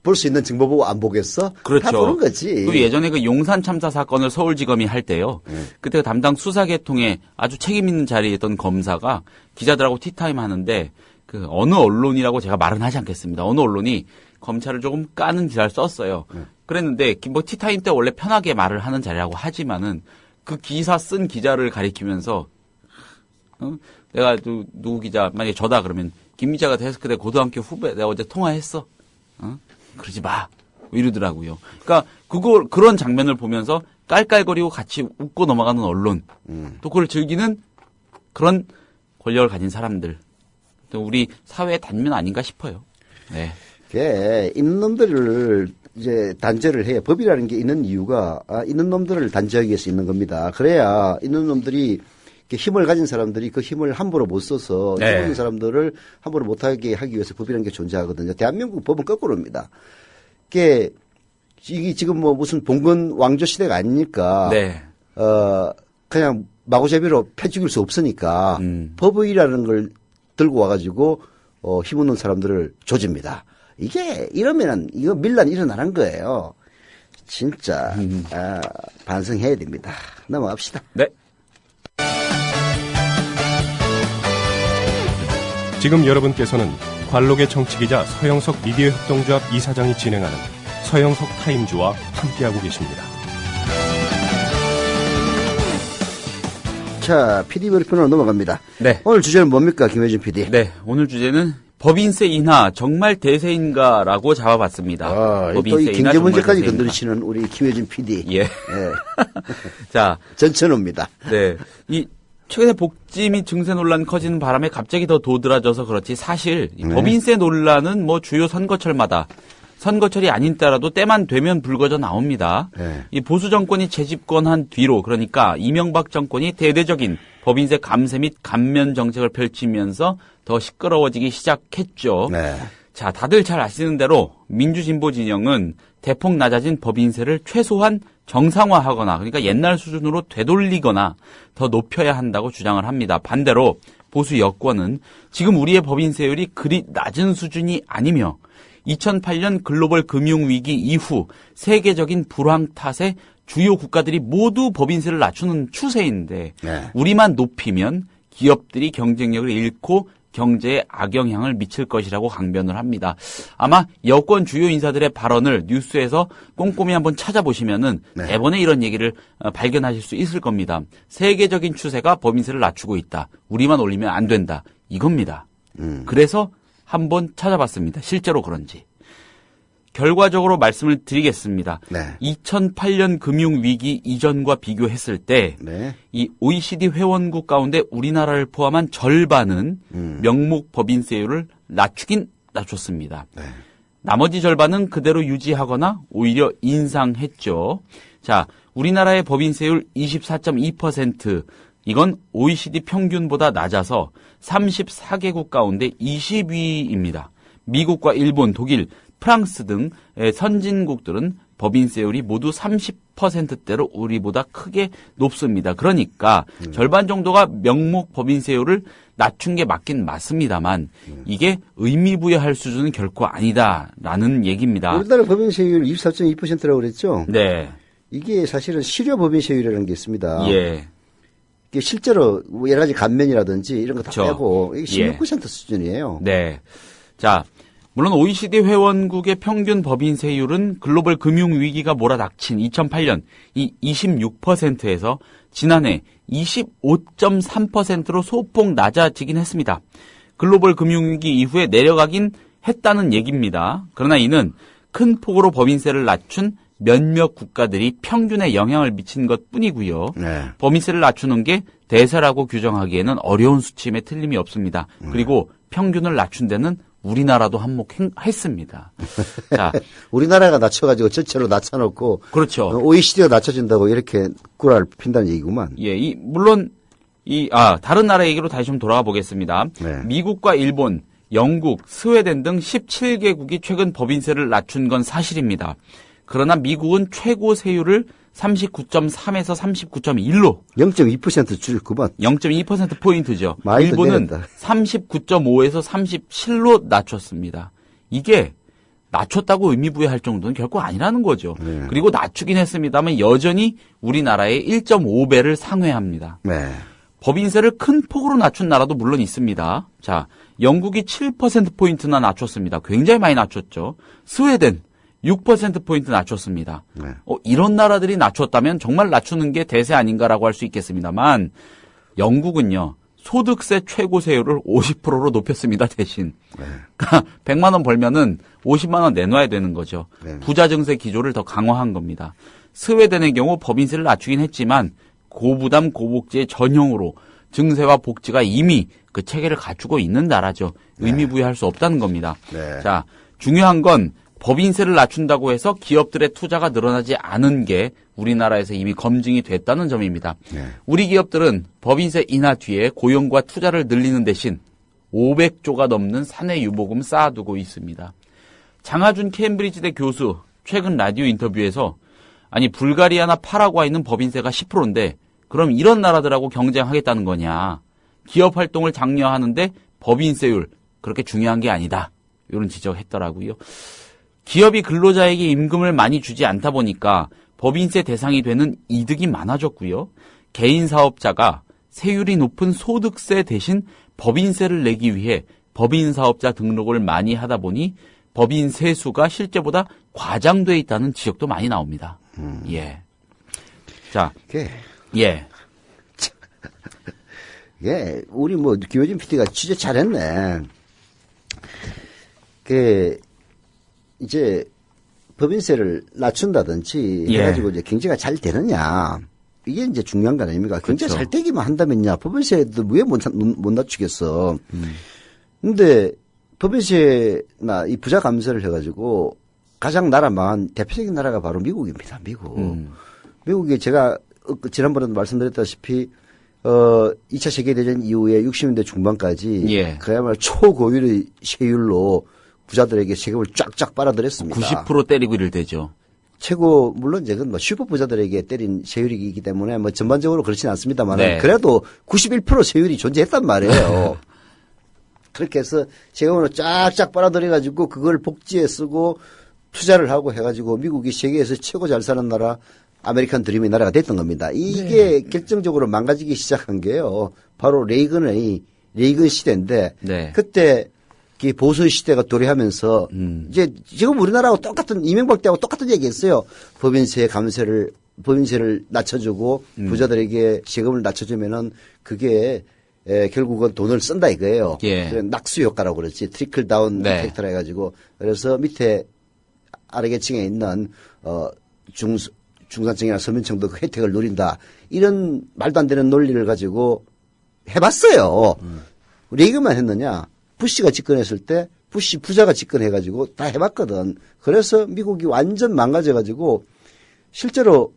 볼 수 있는 정보 보고 안 보겠어? 그렇죠. 다 보는 거지. 그리고 예전에 용산 참사 사건을 서울지검이 할 때요. 그때 담당 수사계통에 아주 책임 있는 자리에 있던 검사가 기자들하고 티타임 하는데 어느 언론이라고 제가 말은 하지 않겠습니다. 어느 언론이 검찰을 조금 까는 기사를 썼어요. 그랬는데 뭐 티타임 때 원래 편하게 말을 하는 자리라고 하지만은 그 기사 쓴 기자를 가리키면서 내가 누구 기자 만약에 저다 그러면 김 기자가 데스크대 고등학교 후배 내가 어제 통화했어. 그러지 마. 이러더라고요. 그러니까 그런 장면을 보면서 깔깔거리고 같이 웃고 넘어가는 언론 또 그걸 즐기는 그런 권력을 가진 사람들 우리 사회의 단면 아닌가 싶어요. 네. 있는 놈들을 이제 단죄를 해야 법이라는 게 있는 이유가 있는 놈들을 단죄하기 위해서 있는 겁니다. 그래야 있는 놈들이 힘을 가진 사람들이 그 힘을 함부로 못 써서 죽은 사람들을 함부로 못하게 하기 위해서 법이라는 게 존재하거든요. 대한민국 법은 거꾸로입니다. 이게 지금 뭐 무슨 봉건 왕조 시대가 아니니까 네. 그냥 마구잡이로 패 죽일 수 없으니까 법이라는 걸 들고 와가지고 힘없는 사람들을 조집니다. 이게 이러면은 이거 밀란이 일어나는 거예요. 진짜 반성해야 됩니다. 넘어갑시다. 네. 지금 여러분께서는 관록의 정치기자 서영석 미디어 협동조합 이사장이 진행하는 서영석 타임즈와 함께하고 계십니다. 자, PD 발표로 넘어갑니다. 네. 오늘 주제는 뭡니까, 김혜진 PD? 네. 오늘 주제는 법인세 인하 정말 대세인가라고 잡아봤습니다. 또 이 경제 문제까지 건드리시는 우리 김혜진 PD. 예. 자. 전천후입니다. 네. 이 최근에 복지 및 증세 논란 커지는 바람에 갑자기 더 도드라져서 그렇지 사실 이 법인세 논란은 뭐 주요 선거철마다 선거철이 아닌 때라도 때만 되면 불거져 나옵니다. 네. 이 보수 정권이 재집권한 뒤로 그러니까 이명박 정권이 대대적인 법인세 감세 및 감면 정책을 펼치면서 더 시끄러워지기 시작했죠. 네. 자, 다들 잘 아시는 대로 민주진보 진영은 대폭 낮아진 법인세를 최소한 정상화하거나 그러니까 옛날 수준으로 되돌리거나 더 높여야 한다고 주장을 합니다. 반대로 보수 여권은 지금 우리의 법인세율이 그리 낮은 수준이 아니며 2008년 글로벌 금융위기 이후 세계적인 불황 탓에 주요 국가들이 모두 법인세를 낮추는 추세인데 네. 우리만 높이면 기업들이 경쟁력을 잃고 경제에 악영향을 미칠 것이라고 강변을 합니다. 아마 여권 주요 인사들의 발언을 뉴스에서 꼼꼼히 한번 찾아보시면은 네. 대번에 이런 얘기를 발견하실 수 있을 겁니다. 세계적인 추세가 법인세를 낮추고 있다. 우리만 올리면 안 된다. 이겁니다. 그래서 한번 찾아봤습니다. 실제로 그런지. 결과적으로 말씀을 드리겠습니다. 네. 2008년 금융위기 이전과 비교했을 때 이 OECD 회원국 가운데 우리나라를 포함한 절반은 명목 법인세율을 낮추긴 낮췄습니다. 네. 나머지 절반은 그대로 유지하거나 오히려 인상했죠. 자, 우리나라의 법인세율 24.2%, 이건 OECD 평균보다 낮아서 34개국 가운데 20위입니다. 미국과 일본, 독일, 프랑스 등 선진국들은 법인세율이 모두 30%대로 우리보다 크게 높습니다. 그러니까 절반 정도가 명목 법인세율을 낮춘 게 맞긴 맞습니다만 이게 의미 부여할 수준은 결코 아니다라는 얘기입니다. 우리나라 법인세율 24.2%라고 그랬죠? 네. 이게 사실은 실효 법인세율이라는 게 있습니다. 예. 이게 실제로 여러 가지 감면이라든지 이런 거 다 그렇죠. 빼고 이게 16% 예. 수준이에요. 네. 자, 물론 OECD 회원국의 평균 법인세율은 글로벌 금융위기가 몰아닥친 2008년 이 26%에서 지난해 25.3%로 소폭 낮아지긴 했습니다. 글로벌 금융위기 이후에 내려가긴 했다는 얘기입니다. 그러나 이는 큰 폭으로 법인세를 낮춘 몇몇 국가들이 평균에 영향을 미친 것뿐이고요. 네. 법인세를 낮추는 게 대세라고 규정하기에는 어려운 수치임에 틀림이 없습니다. 그리고 평균을 낮춘 데는 우리나라도 한몫했습니다. 자, 우리나라가 낮춰가지고 전체로 낮춰놓고 그렇죠. OECD가 낮춰준다고 이렇게 구라를 핀다는 얘기구만. 예, 물론 다른 나라 얘기로 다시 좀 돌아가 보겠습니다. 네. 미국과 일본, 영국, 스웨덴 등 17개국이 최근 법인세를 낮춘 건 사실입니다. 그러나 미국은 최고 세율을 39.3에서 39.1로 0.2% 줄구만. 0.2%포인트죠. 많이 일본은 내렸다. 39.5에서 37로 낮췄습니다. 이게 낮췄다고 의미 부여할 정도는 결코 아니라는 거죠. 네. 그리고 낮추긴 했습니다만 여전히 우리나라의 1.5배를 상회합니다. 네. 법인세를 큰 폭으로 낮춘 나라도 물론 있습니다. 자, 영국이 7%포인트나 낮췄습니다. 굉장히 많이 낮췄죠. 스웨덴 6%포인트 낮췄습니다. 네. 이런 나라들이 낮췄다면 정말 낮추는 게 대세 아닌가라고 할 수 있겠습니다만 영국은요. 소득세 최고세율을 50%로 높였습니다. 대신. 네. 100만 원 벌면은 50만 원 내놔야 되는 거죠. 네. 부자 증세 기조를 더 강화한 겁니다. 스웨덴의 경우 법인세를 낮추긴 했지만 고부담 고복지의 전형으로 증세와 복지가 이미 그 체계를 갖추고 있는 나라죠. 의미 부여할 수 없다는 겁니다. 네. 자, 중요한 건 법인세를 낮춘다고 해서 기업들의 투자가 늘어나지 않은 게 우리나라에서 이미 검증이 됐다는 점입니다. 네. 우리 기업들은 법인세 인하 뒤에 고용과 투자를 늘리는 대신 500조가 넘는 사내 유보금 쌓아두고 있습니다. 장하준 케임브리지대 교수 최근 라디오 인터뷰에서 아니 불가리아나 파라과이는 법인세가 10%인데 그럼 이런 나라들하고 경쟁하겠다는 거냐. 기업 활동을 장려하는데 법인세율 그렇게 중요한 게 아니다. 이런 지적을 했더라고요. 기업이 근로자에게 임금을 많이 주지 않다 보니까 법인세 대상이 되는 이득이 많아졌고요. 개인 사업자가 세율이 높은 소득세 대신 법인세를 내기 위해 법인사업자 등록을 많이 하다 보니 법인 세수가 실제보다 과장돼 있다는 지적도 많이 나옵니다. 예. 자, 예. 예, 우리 뭐 김효진 PD가 취재 잘했네. 이제 법인세를 낮춘다든지 예. 해가지고 이제 경제가 잘 되느냐. 이게 이제 중요한 거 아닙니까? 경제가 그렇죠. 잘 되기만 한다면야 법인세도 왜 못 낮추겠어. 근데 법인세나 이 부자 감세를 해가지고 가장 나라 망한 대표적인 나라가 바로 미국입니다. 미국. 미국이 제가 지난번에도 말씀드렸다시피 2차 세계대전 이후에 60년대 중반까지 예. 그야말로 초고율의 세율로 부자들에게 세금을 쫙쫙 빨아들였습니다. 90% 때리고 이럴 때죠. 최고 물론 이제 뭐 슈퍼 부자들에게 때린 세율이기 때문에 뭐 전반적으로 그렇지는 않습니다만 네. 그래도 91% 세율이 존재했단 말이에요. 그렇게 해서 세금으로 쫙쫙 빨아들여가지고 그걸 복지에 쓰고 투자를 하고 해가지고 미국이 세계에서 최고 잘 사는 나라 아메리칸 드림의 나라가 됐던 겁니다. 이게 결정적으로 망가지기 시작한 게요. 바로 레이건 시대인데 네. 그때 보수 시대가 도래하면서 이제 지금 우리나라하고 똑같은 이명박 때하고 똑같은 얘기했어요. 법인세를 낮춰주고 부자들에게 세금을 낮춰주면은 그게 결국은 돈을 쓴다 이거예요. 예. 낙수 효과라고 그렇지. 트리클 다운 네. 이펙트라 해가지고 그래서 밑에 아래계층에 있는 중산층이나 서민층도 그 혜택을 누린다. 이런 말도 안 되는 논리를 가지고 해봤어요. 레이건만 했느냐? 부시가 집권했을 때 부시 부자가 집권해가지고 다 해봤거든. 그래서 미국이 완전 망가져가지고 실제로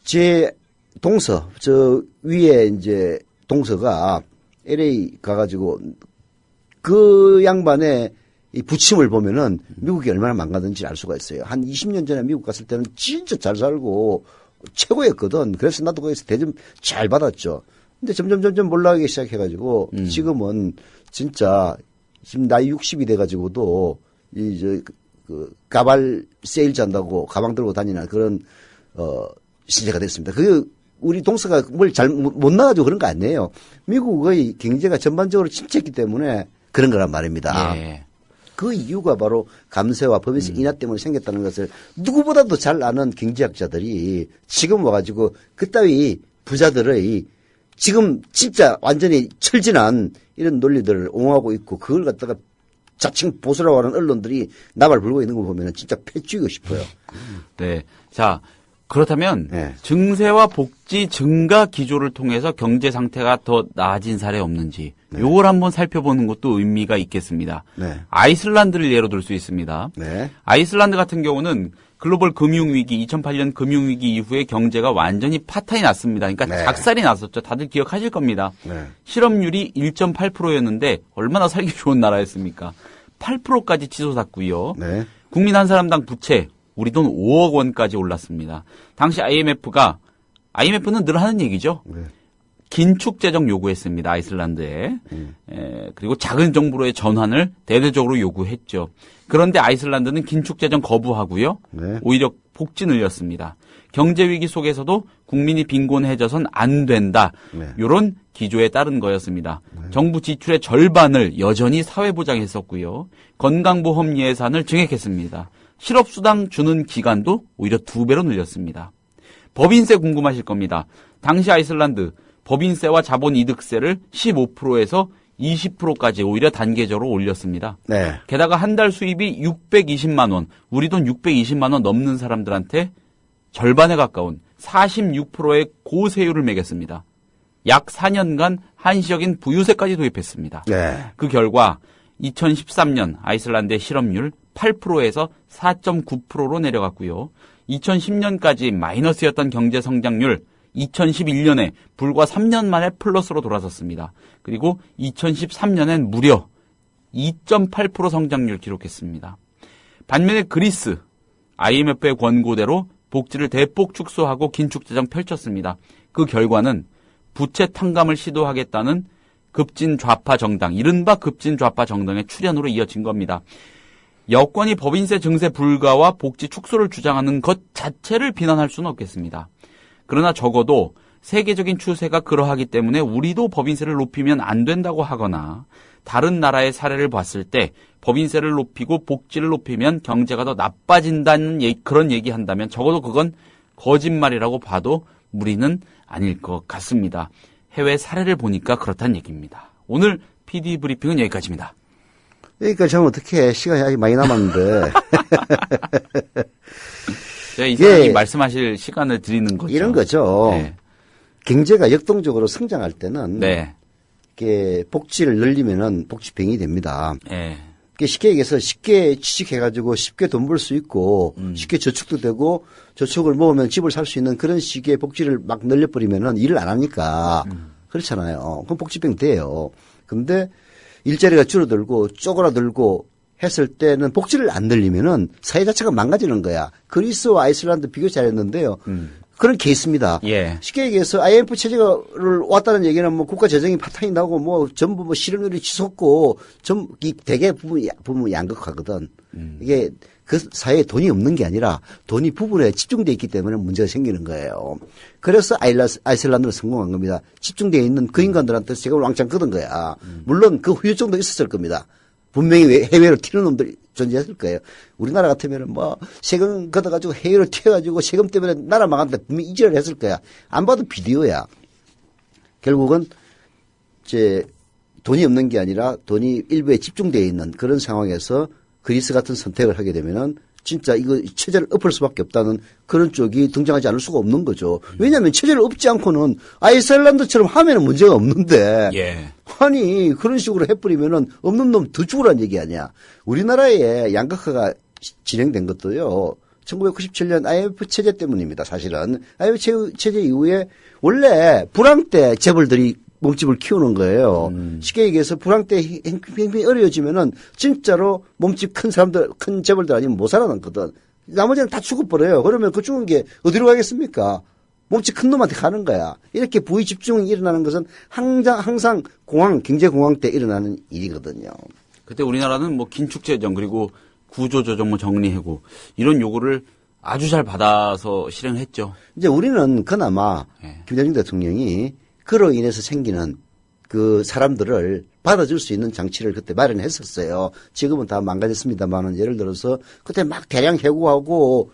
제 동서 저 위에 이제 동서가 LA 가가지고 그 양반의 이 부침을 보면은 미국이 얼마나 망가졌는지 알 수가 있어요. 한 20년 전에 미국 갔을 때는 진짜 잘 살고 최고였거든. 그래서 나도 거기서 대접 잘 받았죠. 근데 점점 올라가기 시작해가지고 지금은 진짜 지금 나이 60이 돼가지고도 그 가발 세일즈 한다고 가방 들고 다니는 그런 시대가 됐습니다. 그게 우리 동서가 뭘 잘 못 나가지고 그런 거 아니에요. 미국의 경제가 전반적으로 침체했기 때문에 그런 거란 말입니다. 예. 그 이유가 바로 감세와 법인세 인하 때문에 생겼다는 것을 누구보다도 잘 아는 경제학자들이 지금 와가지고 그따위 부자들의 지금 진짜 완전히 철진한 이런 논리들을 옹호하고 있고 그걸 갖다가 자칭 보수라고 하는 언론들이 나발 불고 있는 거 보면 진짜 패죽이고 싶어요. 네. 자, 그렇다면 네. 증세와 복지 증가 기조를 통해서 경제 상태가 더 나아진 사례 없는지 요걸 한번 살펴보는 것도 의미가 있겠습니다. 네. 아이슬란드를 예로 들 수 있습니다. 네. 아이슬란드 같은 경우는 글로벌 금융위기 2008년 금융위기 이후에 경제가 완전히 파탄이 났습니다. 그러니까 네. 작살이 났었죠. 다들 기억하실 겁니다. 네. 실업률이 1.8%였는데 얼마나 살기 좋은 나라였습니까? 8%까지 치솟았고요. 네. 국민 한 사람당 부채 우리 돈 5억 원까지 올랐습니다. 당시 IMF는 늘 하는 얘기죠. 네. 긴축 재정 요구했습니다. 아이슬란드에. 그리고 작은 정부로의 전환을 대대적으로 요구했죠. 그런데 아이슬란드는 긴축 재정 거부하고요. 네. 오히려 복지 늘렸습니다. 경제 위기 속에서도 국민이 빈곤해져선 안 된다. 네. 이런 기조에 따른 거였습니다. 정부 지출의 절반을 여전히 사회보장했었고요. 건강보험 예산을 증액했습니다. 실업수당 주는 기간도 오히려 2배로 늘렸습니다. 법인세 궁금하실 겁니다. 당시 아이슬란드 법인세와 자본이득세를 15%에서 20%까지 오히려 단계적으로 올렸습니다. 네. 게다가 한 달 수입이 620만 원, 우리 돈 620만 원 넘는 사람들한테 절반에 가까운 46%의 고세율을 매겼습니다. 약 4년간 한시적인 부유세까지 도입했습니다. 네. 그 결과 2013년 아이슬란드의 실업률 8%에서 4.9%로 내려갔고요. 2010년까지 마이너스였던 경제 성장률 2011년에 불과 3년 만에 플러스로 돌아섰습니다. 그리고 2013년엔 무려 2.8% 성장률 기록했습니다. 반면에 그리스, IMF의 권고대로 복지를 대폭 축소하고 긴축재정 펼쳤습니다. 그 결과는 부채 탕감을 시도하겠다는 급진 좌파 정당, 이른바 급진 좌파 정당의 출현으로 이어진 겁니다. 여권이 법인세 증세 불가와 복지 축소를 주장하는 것 자체를 비난할 수는 없겠습니다. 그러나 적어도 세계적인 추세가 그러하기 때문에 우리도 법인세를 높이면 안 된다고 하거나 다른 나라의 사례를 봤을 때 법인세를 높이고 복지를 높이면 경제가 더 나빠진다는 그런 얘기한다면 적어도 그건 거짓말이라고 봐도 무리는 아닐 것 같습니다. 해외 사례를 보니까 그렇다는 얘기입니다. 오늘 PD 브리핑은 여기까지입니다. 여기까지 하면 어떻게 시간이 아직 많이 남았는데. 네, 이사장님 말씀하실 시간을 드리는 거죠. 이런 거죠. 네. 경제가 역동적으로 성장할 때는 네. 이게 복지를 늘리면은 복지병이 됩니다. 네. 쉽게 얘기해서 쉽게 취직해가지고 쉽게 돈 벌 수 있고 쉽게 저축도 되고 저축을 모으면 집을 살 수 있는 그런 식의 복지를 막 늘려버리면은 일을 안 하니까 그렇잖아요. 그럼 복지병 돼요. 근데 일자리가 줄어들고 쪼그라들고 했을 때는 복지를 안 늘리면은 사회 자체가 망가지는 거야. 그리스와 아이슬란드 비교 잘했는데요. 그런 케이스입니다. 예. 쉽게 얘기해서 IMF 체제를 왔다는 얘기는 뭐 국가 재정이 파탄이 나고 뭐 전부 뭐 실업률이 치솟고 대개 부분 양극화거든. 이게 그 사회에 돈이 없는 게 아니라 돈이 부분에 집중돼 있기 때문에 문제가 생기는 거예요. 그래서 아이슬란드는 성공한 겁니다. 집중돼 있는 그 인간들한테 세금을 왕창 걷은 거야. 물론 그 후유증도 있었을 겁니다. 분명히 해외로 튀는 놈들이 존재했을 거예요. 우리나라 같으면은 뭐 세금 걷어가지고 해외로 튀어가지고 세금 때문에 나라 망한데 분명히 이질을 했을 거야. 안 봐도 비디오야. 결국은 이제 돈이 없는 게 아니라 돈이 일부에 집중되어 있는 그런 상황에서 그리스 같은 선택을 하게 되면은 진짜 이거 체제를 엎을 수밖에 없다는 그런 쪽이 등장하지 않을 수가 없는 거죠. 왜냐하면 체제를 엎지 않고는 아이슬란드처럼 하면은 문제가 없는데. 예. 아니 그런 식으로 해버리면은 없는 놈 더 죽으란 얘기 아니야. 우리나라에 양극화가 진행된 것도요. 1997년 IMF 체제 때문입니다. 사실은 IMF 체제 이후에 원래 불황 때 재벌들이 몸집을 키우는 거예요. 쉽게 얘기해서 불황 때 형편이 어려워지면은 진짜로 몸집 큰 사람들, 큰 재벌들 아니면 못 살아남거든. 나머지는 다 죽어버려요. 그러면 그 죽은 게 어디로 가겠습니까? 몸집 큰 놈한테 가는 거야. 이렇게 부의 집중이 일어나는 것은 항상 경제 공황 때 일어나는 일이거든요. 그때 우리나라는 뭐 긴축재정 그리고 구조조정 뭐 정리해고 이런 요구를 아주 잘 받아서 실행했죠. 이제 우리는 그나마 김대중 대통령이 그로 인해서 생기는 그 사람들을 받아줄 수 있는 장치를 그때 마련했었어요. 지금은 다 망가졌습니다만은 예를 들어서 그때 막 대량 해고하고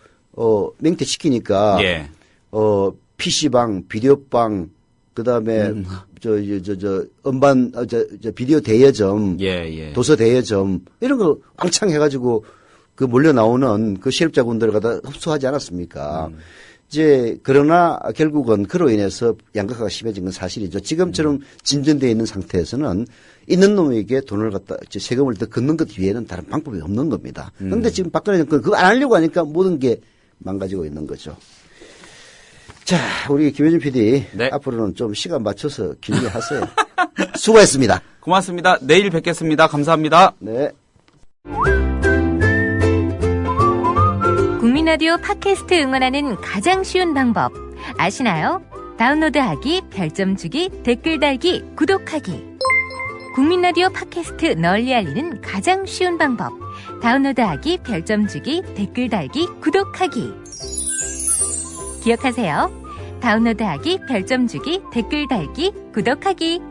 맹퇴시키니까 PC방, 비디오방, 그 다음에 비디오 대여점, 도서 대여점 이런 거 왕창 해가지고 그 몰려 나오는 그 실업자분들을 갖다 흡수하지 않았습니까? 이제 그러나 결국은 그로 인해서 양극화가 심해진 건 사실이죠. 지금처럼 진전되어 있는 상태에서는 있는 놈에게 돈을 갖다 세금을 더 걷는 것 외에는 다른 방법이 없는 겁니다. 그런데 지금 박근혜 정권 그거 안 하려고 하니까 모든 게 망가지고 있는 거죠. 자, 우리 김효준 PD 앞으로는 좀 시간 맞춰서 길게 하세요. 수고했습니다. 고맙습니다. 내일 뵙겠습니다. 감사합니다. 네. 국민 라디오 팟캐스트 응원하는 가장 쉬운 방법 아시나요? 다운로드하기, 별점 주기, 댓글 달기, 구독하기. 국민 라디오 팟캐스트 널리 알리는 가장 쉬운 방법. 다운로드하기, 별점 주기, 댓글 달기, 구독하기. 기억하세요. 다운로드하기, 별점 주기, 댓글 달기, 구독하기.